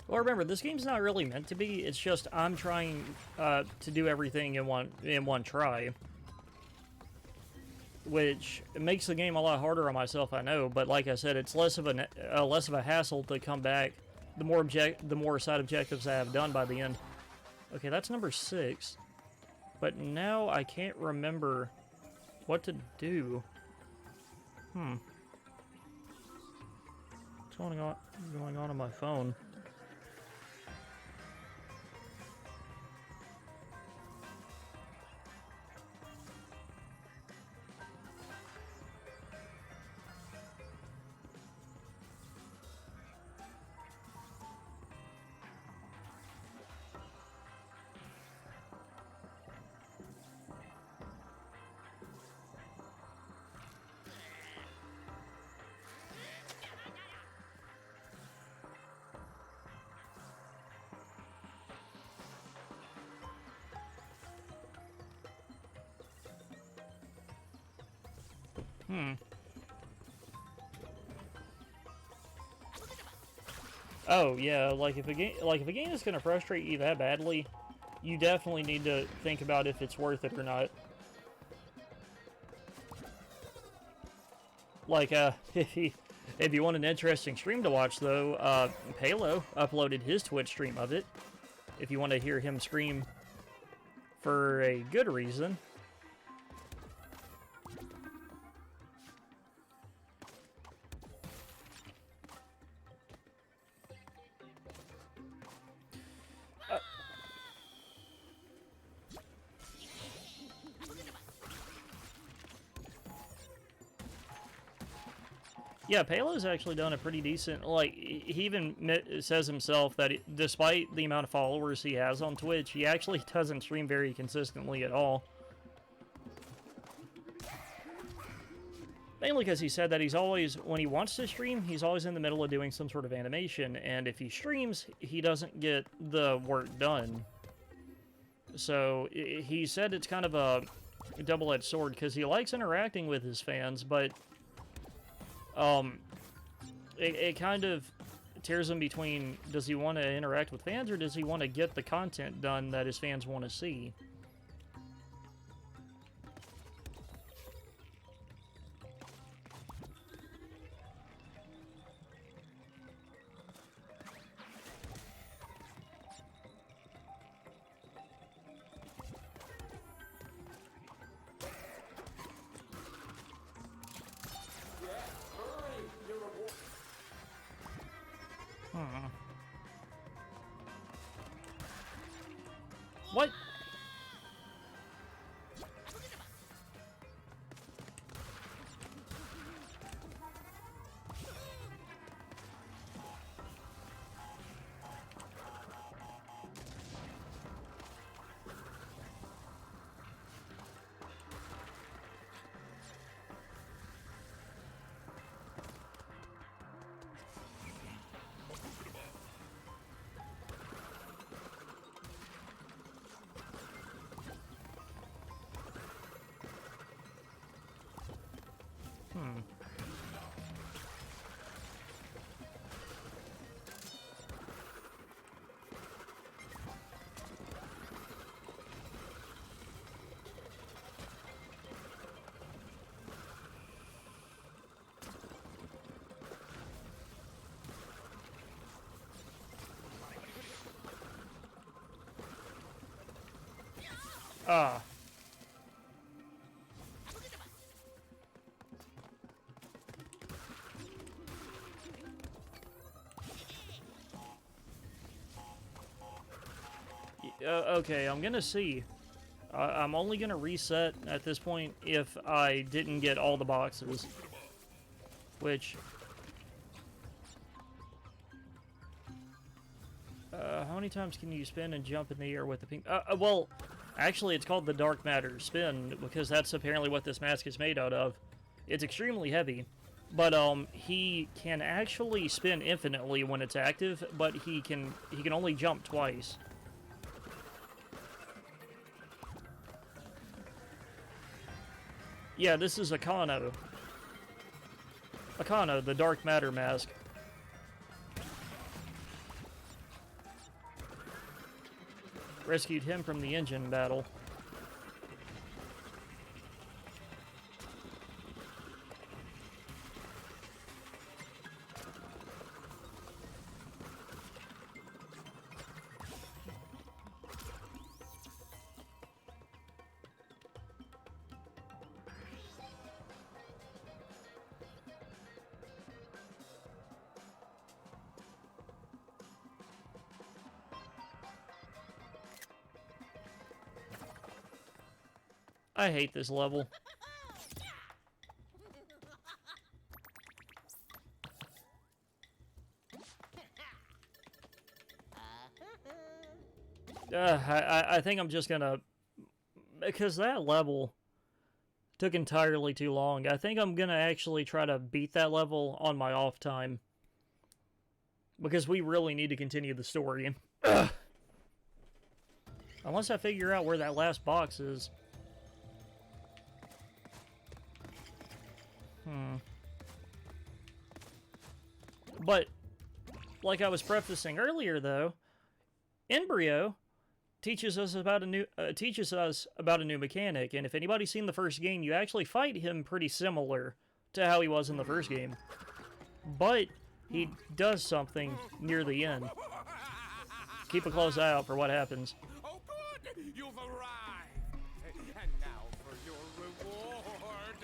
Well, remember, this game's not really meant to be. It's just I'm trying to do everything in one try, which makes the game a lot harder on myself. I know, but like I said, it's less of a hassle to come back. The more side objectives I have done by the end. Okay, that's number 6, but now I can't remember what to do. What's going on my phone? Oh yeah, like if a game is gonna frustrate you that badly, you definitely need to think about if it's worth it or not. Like if you want an interesting stream to watch though, Palo uploaded his Twitch stream of it. If you want to hear him scream for a good reason. Yeah, Palo's actually done a pretty decent, like, he even says himself that despite the amount of followers he has on Twitch, he actually doesn't stream very consistently at all. Mainly because he said that he's always, when he wants to stream, he's always in the middle of doing some sort of animation, and if he streams, he doesn't get the work done. So, he said it's kind of a double-edged sword, because he likes interacting with his fans, but it kind of tears him between, does he want to interact with fans or does he want to get the content done that his fans want to see? What? Ah. Okay, I'm gonna see. I'm only gonna reset at this point if I didn't get all the boxes. Which... how many times can you spin and jump in the air with the pink... well, actually it's called the Dark Matter Spin, because that's apparently what this mask is made out of. It's extremely heavy. But, he can actually spin infinitely when it's active, but he can only jump twice. Yeah, this is Akano. Akano, the Dark Matter mask. Rescued him from the engine battle. I hate this level. I think I'm just gonna... Because that level took entirely too long. I think I'm gonna actually try to beat that level on my off time. Because we really need to continue the story. Unless I figure out where that last box is. But, like I was prefacing earlier, though, Embryo teaches us about a new mechanic, and if anybody's seen the first game, you actually fight him pretty similar to how he was in the first game. But he does something near the end. Keep a close eye out for what happens. Oh, good! You've arrived! And now for your reward!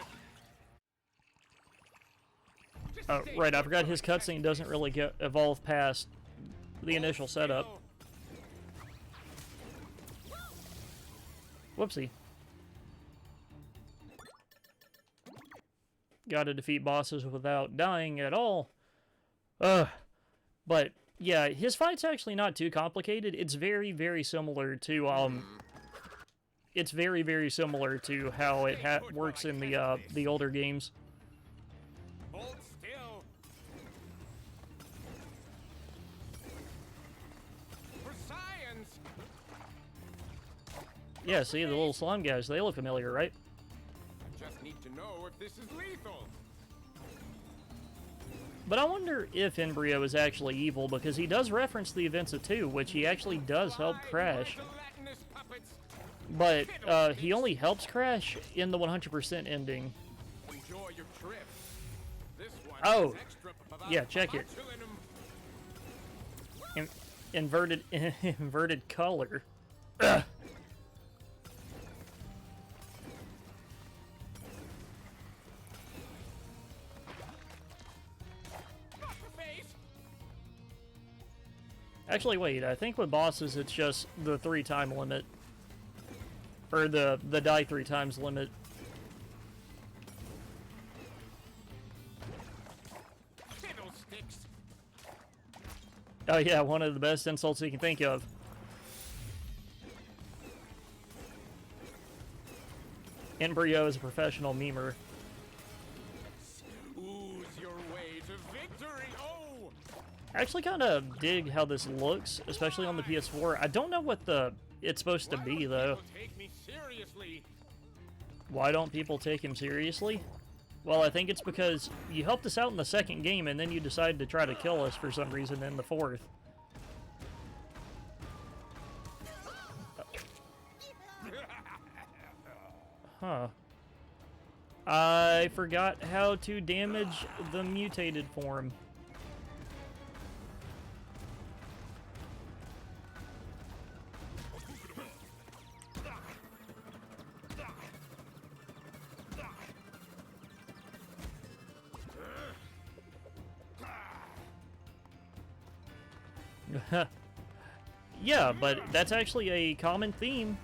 Oh, right, I forgot his cutscene doesn't really evolve past the initial setup. Whoopsie. Gotta defeat bosses without dying at all. But, yeah, his fight's actually not too complicated. It's very, very similar to, it's very, very similar to how it works in the older games. Hold still. For science. Yeah, see, the little slime guys, they look familiar, right? I just need to know if this is lethal. But I wonder if Embryo is actually evil, because he does reference the events of 2, which he actually does help Crash. But he only helps Crash in the 100% ending. Enjoy your trip. This one Oh, has extra yeah, check it. Inverted inverted color. Ugh. Actually, wait, I think with bosses it's just the 3 time limit. or the die 3 times limit. Fiddlesticks. Oh yeah, one of the best insults you can think of. Embryo is a professional memer. Ooze your way to victory. Oh! I actually kind of dig how this looks, especially on the PS4. I don't know what it's supposed to be, though. Take me seriously. Why don't people take him seriously? Well, I think it's because you helped us out in the second game, and then you decided to try to kill us for some reason in the fourth. Huh. I forgot how to damage the mutated form. Yeah, but that's actually a common theme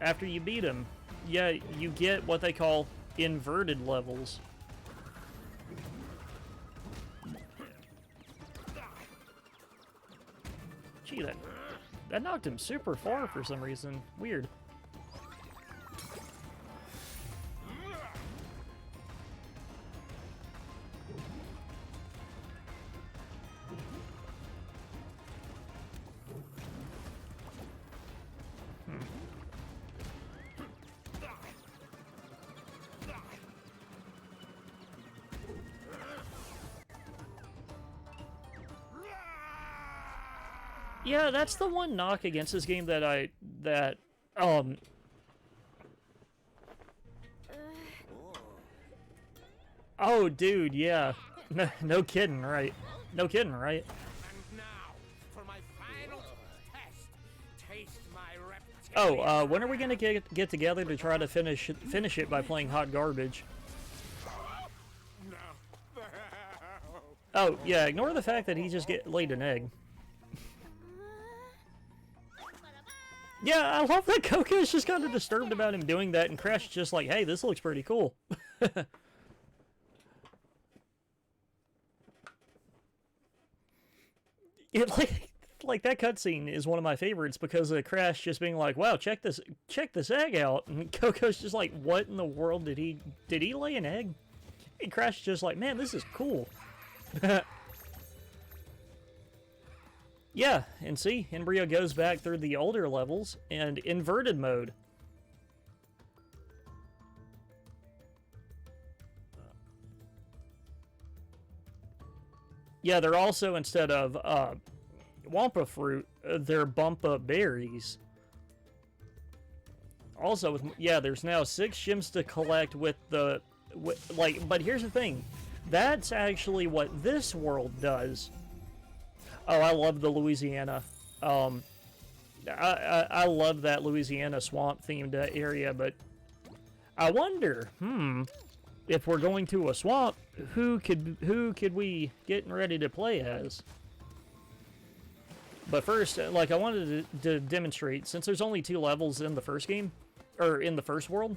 after you beat him. Yeah, you get what they call inverted levels. Gee, that knocked him super far for some reason. Weird. Yeah, that's the one knock against this game that oh, dude, yeah. No kidding, right? No kidding, right? And now, for my final test, taste my Oh, when are we gonna get together to try to finish it by playing Hot Garbage? No. Oh, yeah, ignore the fact that he just laid an egg. Yeah, I love that Coco's just kind of disturbed about him doing that, and Crash is just like, hey, this looks pretty cool. It like that cutscene is one of my favorites because of Crash just being like, wow, check this egg out, and Coco's just like, what in the world did he lay an egg? And Crash is just like, man, this is cool. Yeah, and see, Embryo goes back through the older levels and inverted mode. Yeah, they're also, instead of Wampa fruit, they're Bumpa berries. Also, there's now 6 gems to collect with the... but here's the thing. That's actually what this world does. Oh, I love the Louisiana. I love that Louisiana swamp-themed area, but I wonder, if we're going to a swamp, who could we get ready to play as? But first, like, I wanted to demonstrate, since there's only 2 levels in the first game, or in the first world.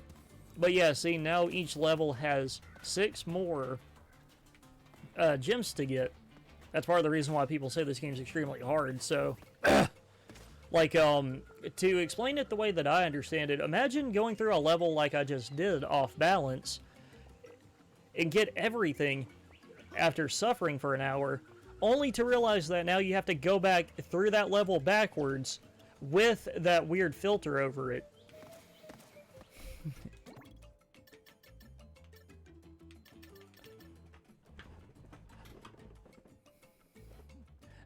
But yeah, see, now each level has 6 more gems to get. That's part of the reason why people say this game's extremely hard, so... like, to explain it the way that I understand it, imagine going through a level like I just did, off balance, and get everything after suffering for an hour, only to realize that now you have to go back through that level backwards with that weird filter over it.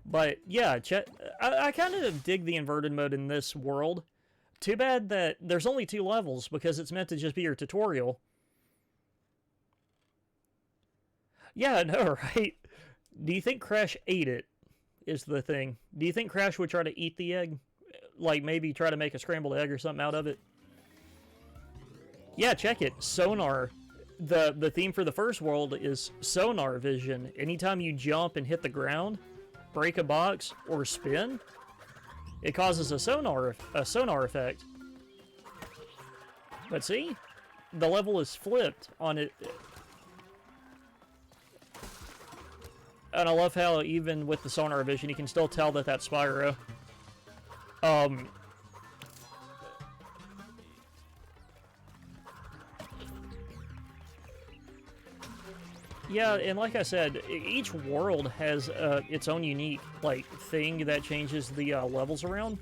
But yeah, I kind of dig the inverted mode in this world. Too bad that there's only 2 levels because it's meant to just be your tutorial. Yeah, I know, right? Do you think Crash ate it, is the thing. Do you think Crash would try to eat the egg? Like, maybe try to make a scrambled egg or something out of it? Yeah, check it. Sonar. The theme for the first world is sonar vision. Anytime you jump and hit the ground, break a box, or spin, it causes a sonar effect. But see? The level is flipped on it. And I love how even with the sonar vision, you can still tell that that's Spyro. Yeah, and like I said, each world has its own unique, like, thing that changes the levels around.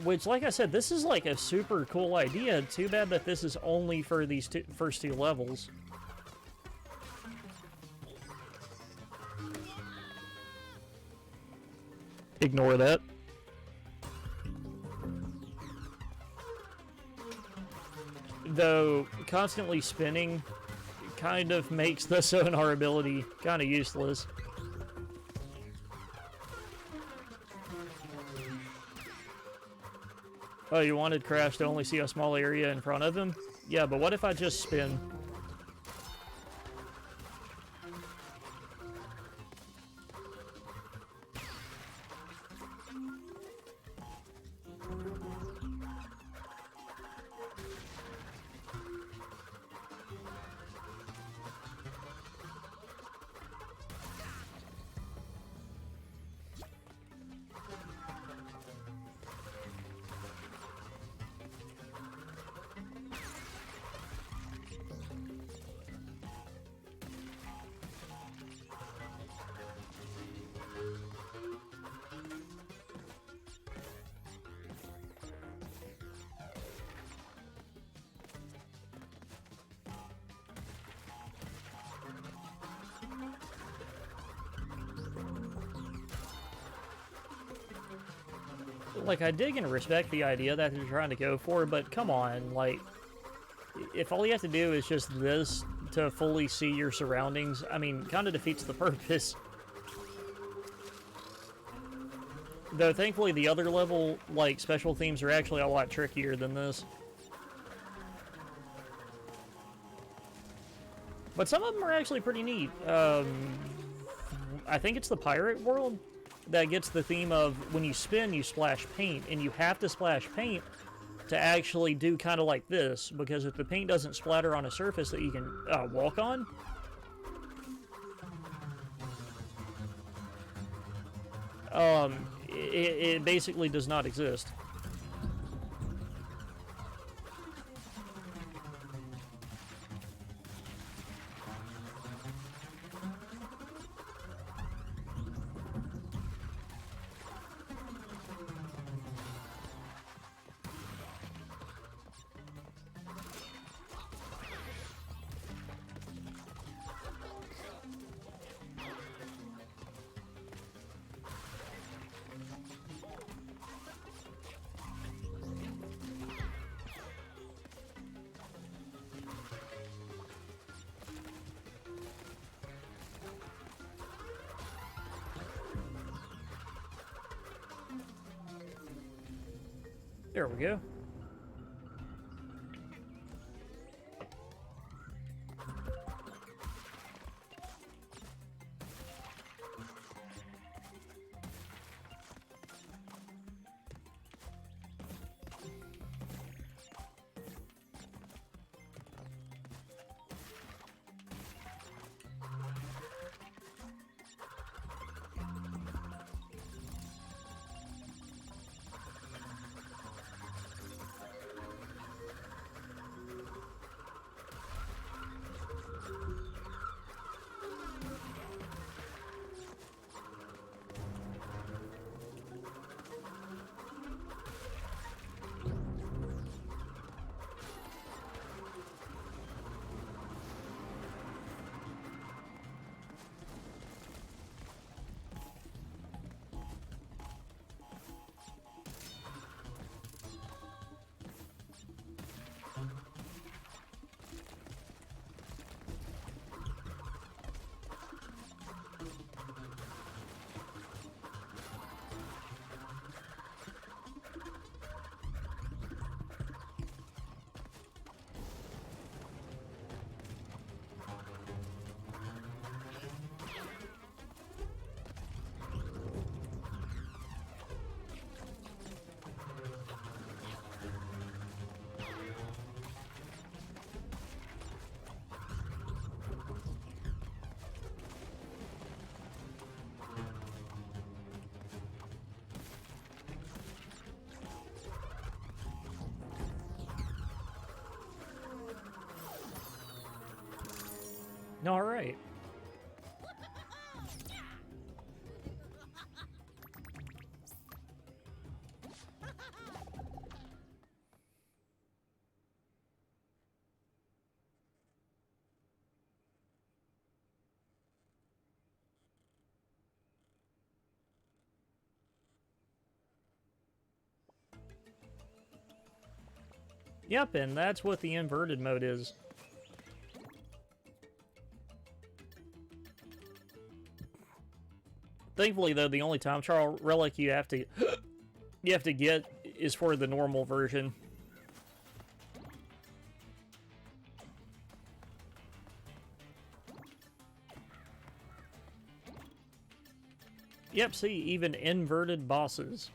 Which, like I said, this is like a super cool idea. Too bad that this is only for these first two levels. Ignore that. Though, constantly spinning kind of makes the sonar ability kind of useless. Oh, you wanted Crash to only see a small area in front of him? Yeah, but what if I just spin? Like, I dig and respect the idea that they're trying to go for, but come on, like, if all you have to do is just this to fully see your surroundings, I mean, kind of defeats the purpose. Though, thankfully, the other level, like, special themes are actually a lot trickier than this. But some of them are actually pretty neat. I think it's the pirate world that gets the theme of when you spin, you splash paint, and you have to splash paint to actually do kind of like this, because if the paint doesn't splatter on a surface that you can walk on, it basically does not exist. There we go. All right. Yep, and that's what the inverted mode is. Thankfully, though, the only time trial relic you have to get is for the normal version. Yep, see, even inverted bosses.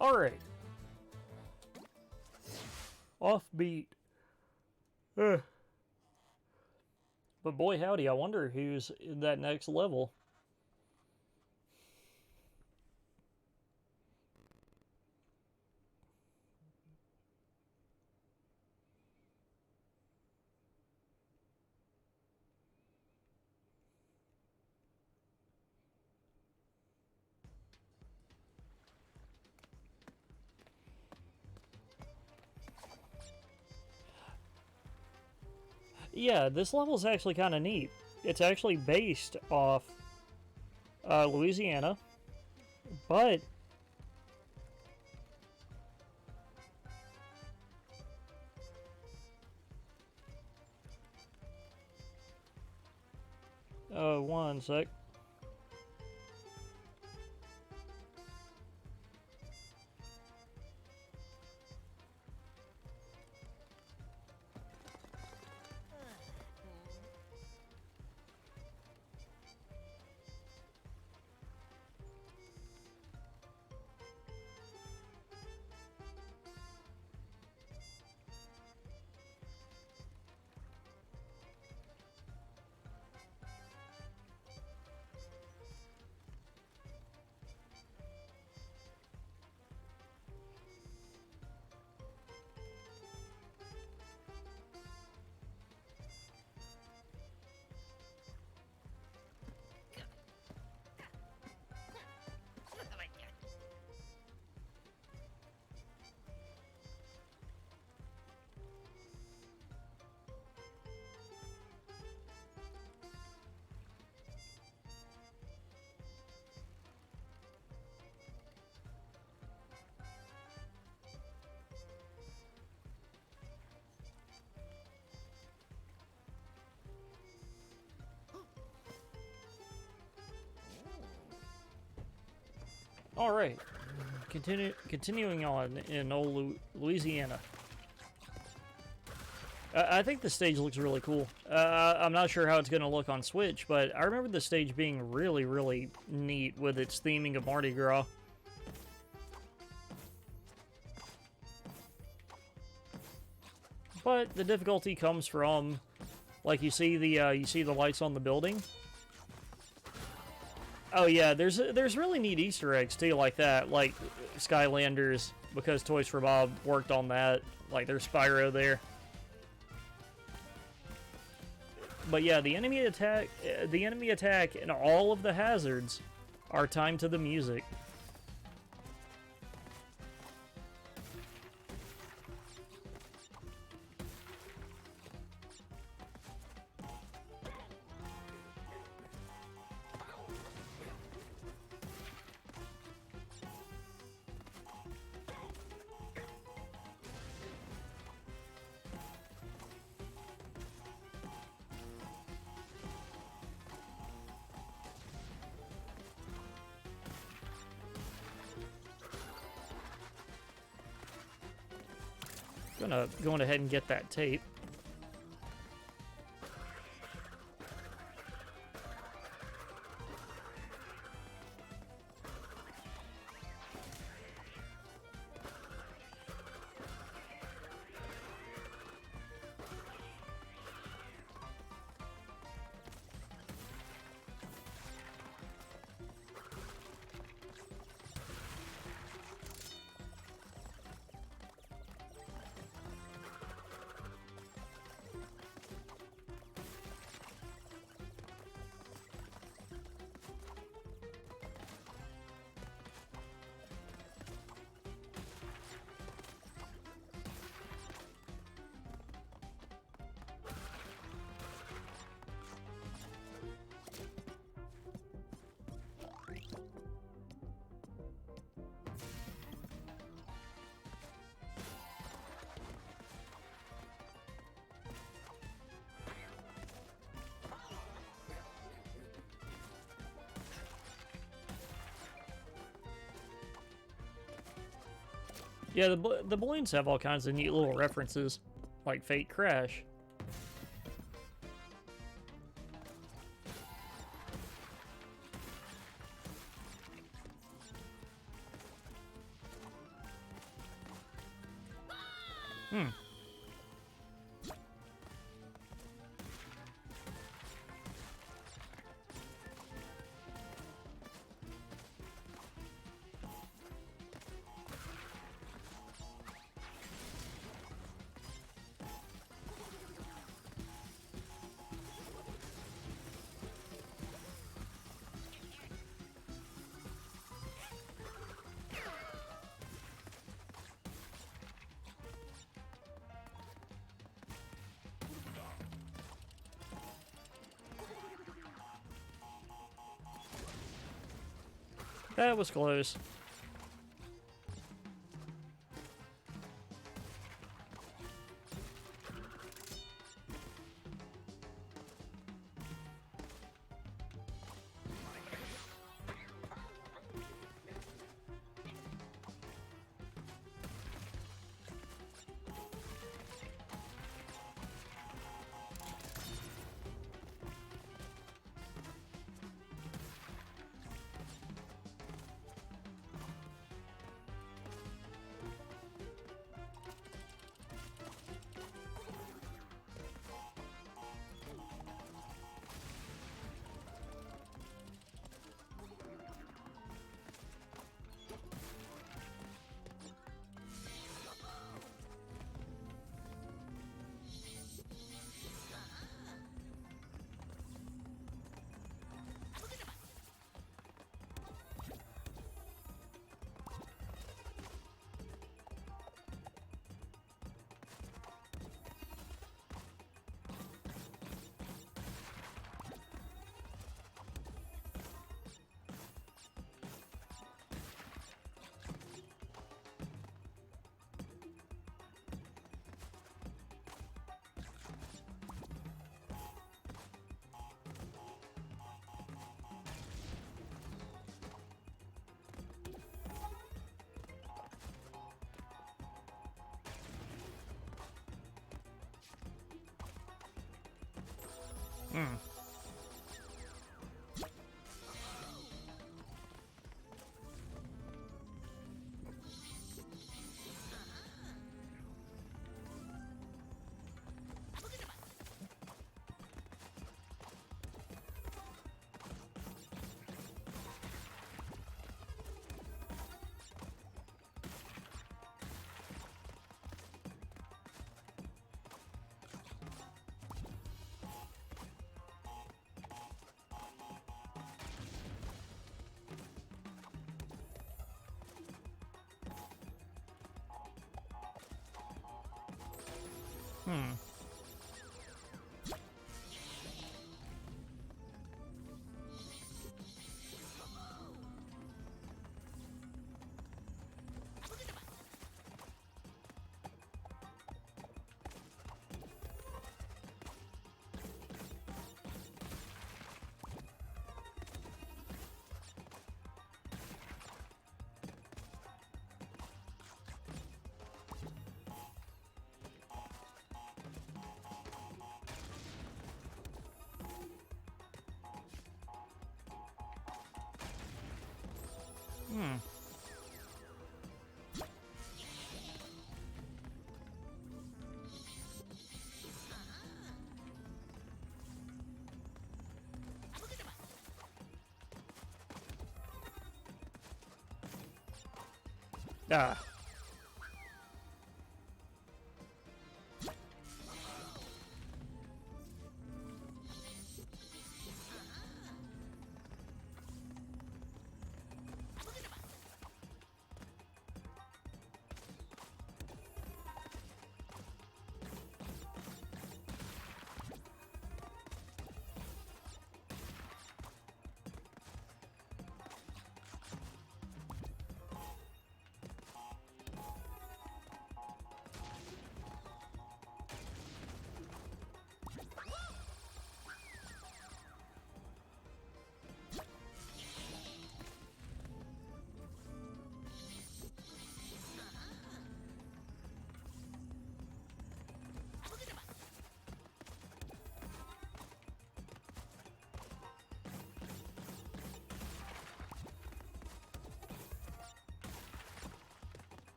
Alright. Offbeat. Ugh. But boy howdy, I wonder who's in that next level. Yeah, this level's actually kind of neat. It's actually based off Louisiana, but one sec. All right, continuing on in old Louisiana. I think the stage looks really cool. I'm not sure how it's going to look on Switch, but I remember the stage being really, really neat with its theming of Mardi Gras. But the difficulty comes from, like, you see the lights on the building. Oh yeah, there's really neat Easter eggs too, like that, like Skylanders, because Toys for Bob worked on that. Like there's Spyro there. But yeah, the enemy attack, and all of the hazards are timed to the music. Going ahead and get that tape. Yeah, the balloons have all kinds of neat little references, like Fate Crash. Hmm. That was close. Hmm. Hmm. Hmm. Ah.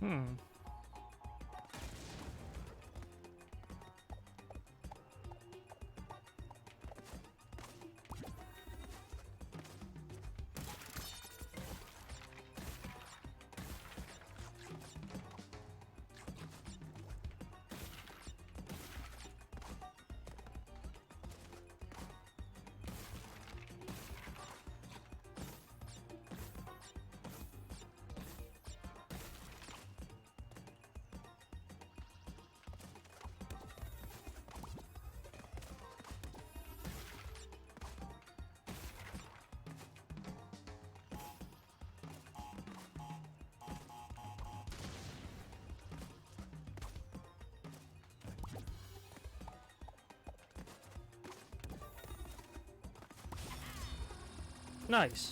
Hmm. Nice.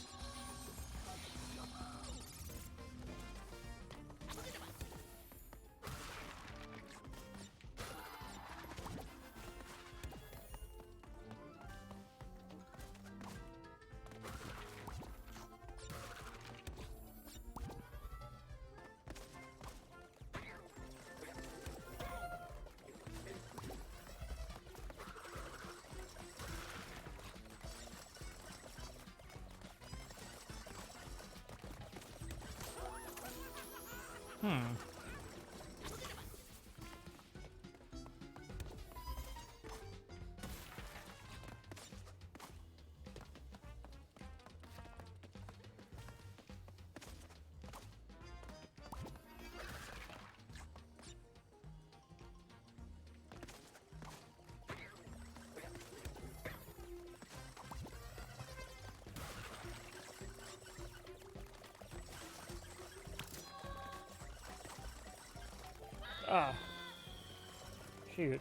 Hmm. Ah. Shoot.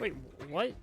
Wait, what?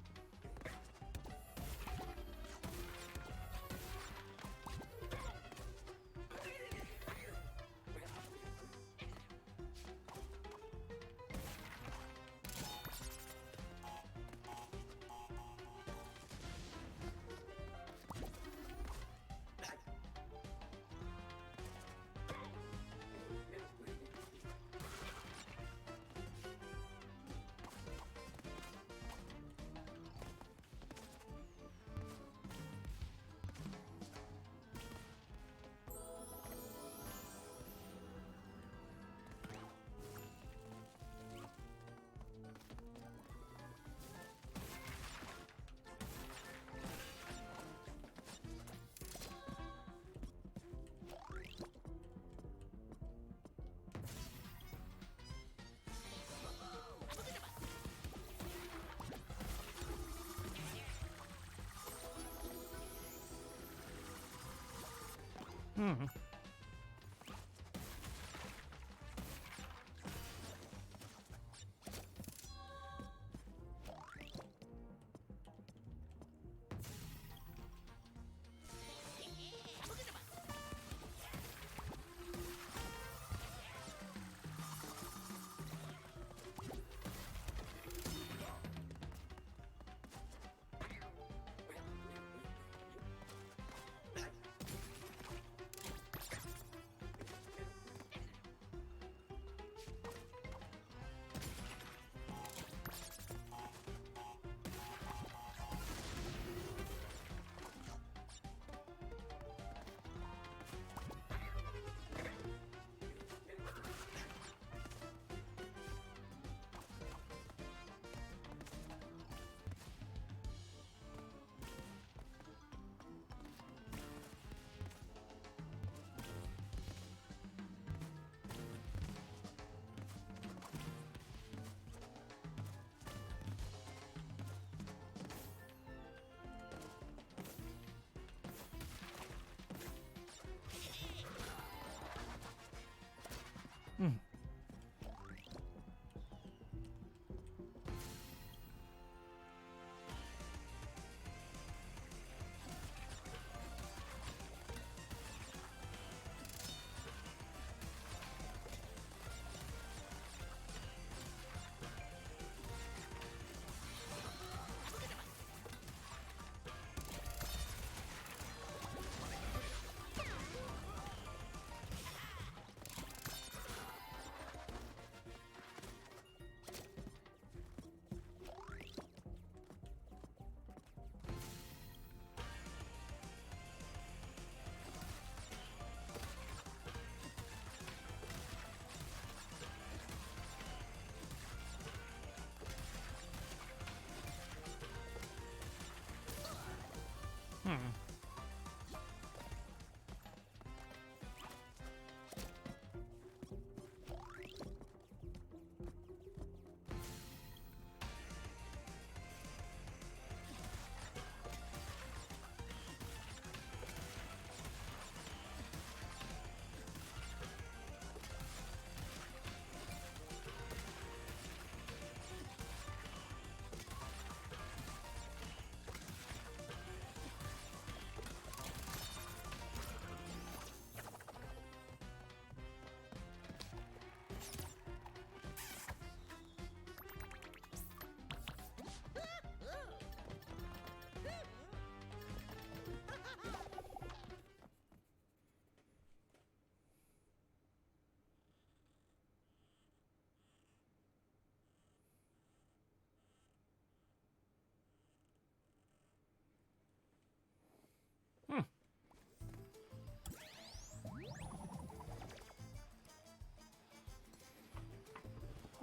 Hmm.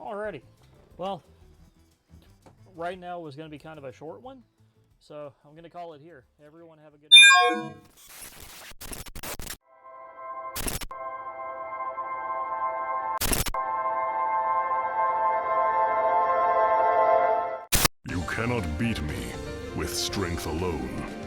Alrighty. Well, right now was going to be kind of a short one, so I'm going to call it here. Everyone have a good night. You cannot beat me with strength alone.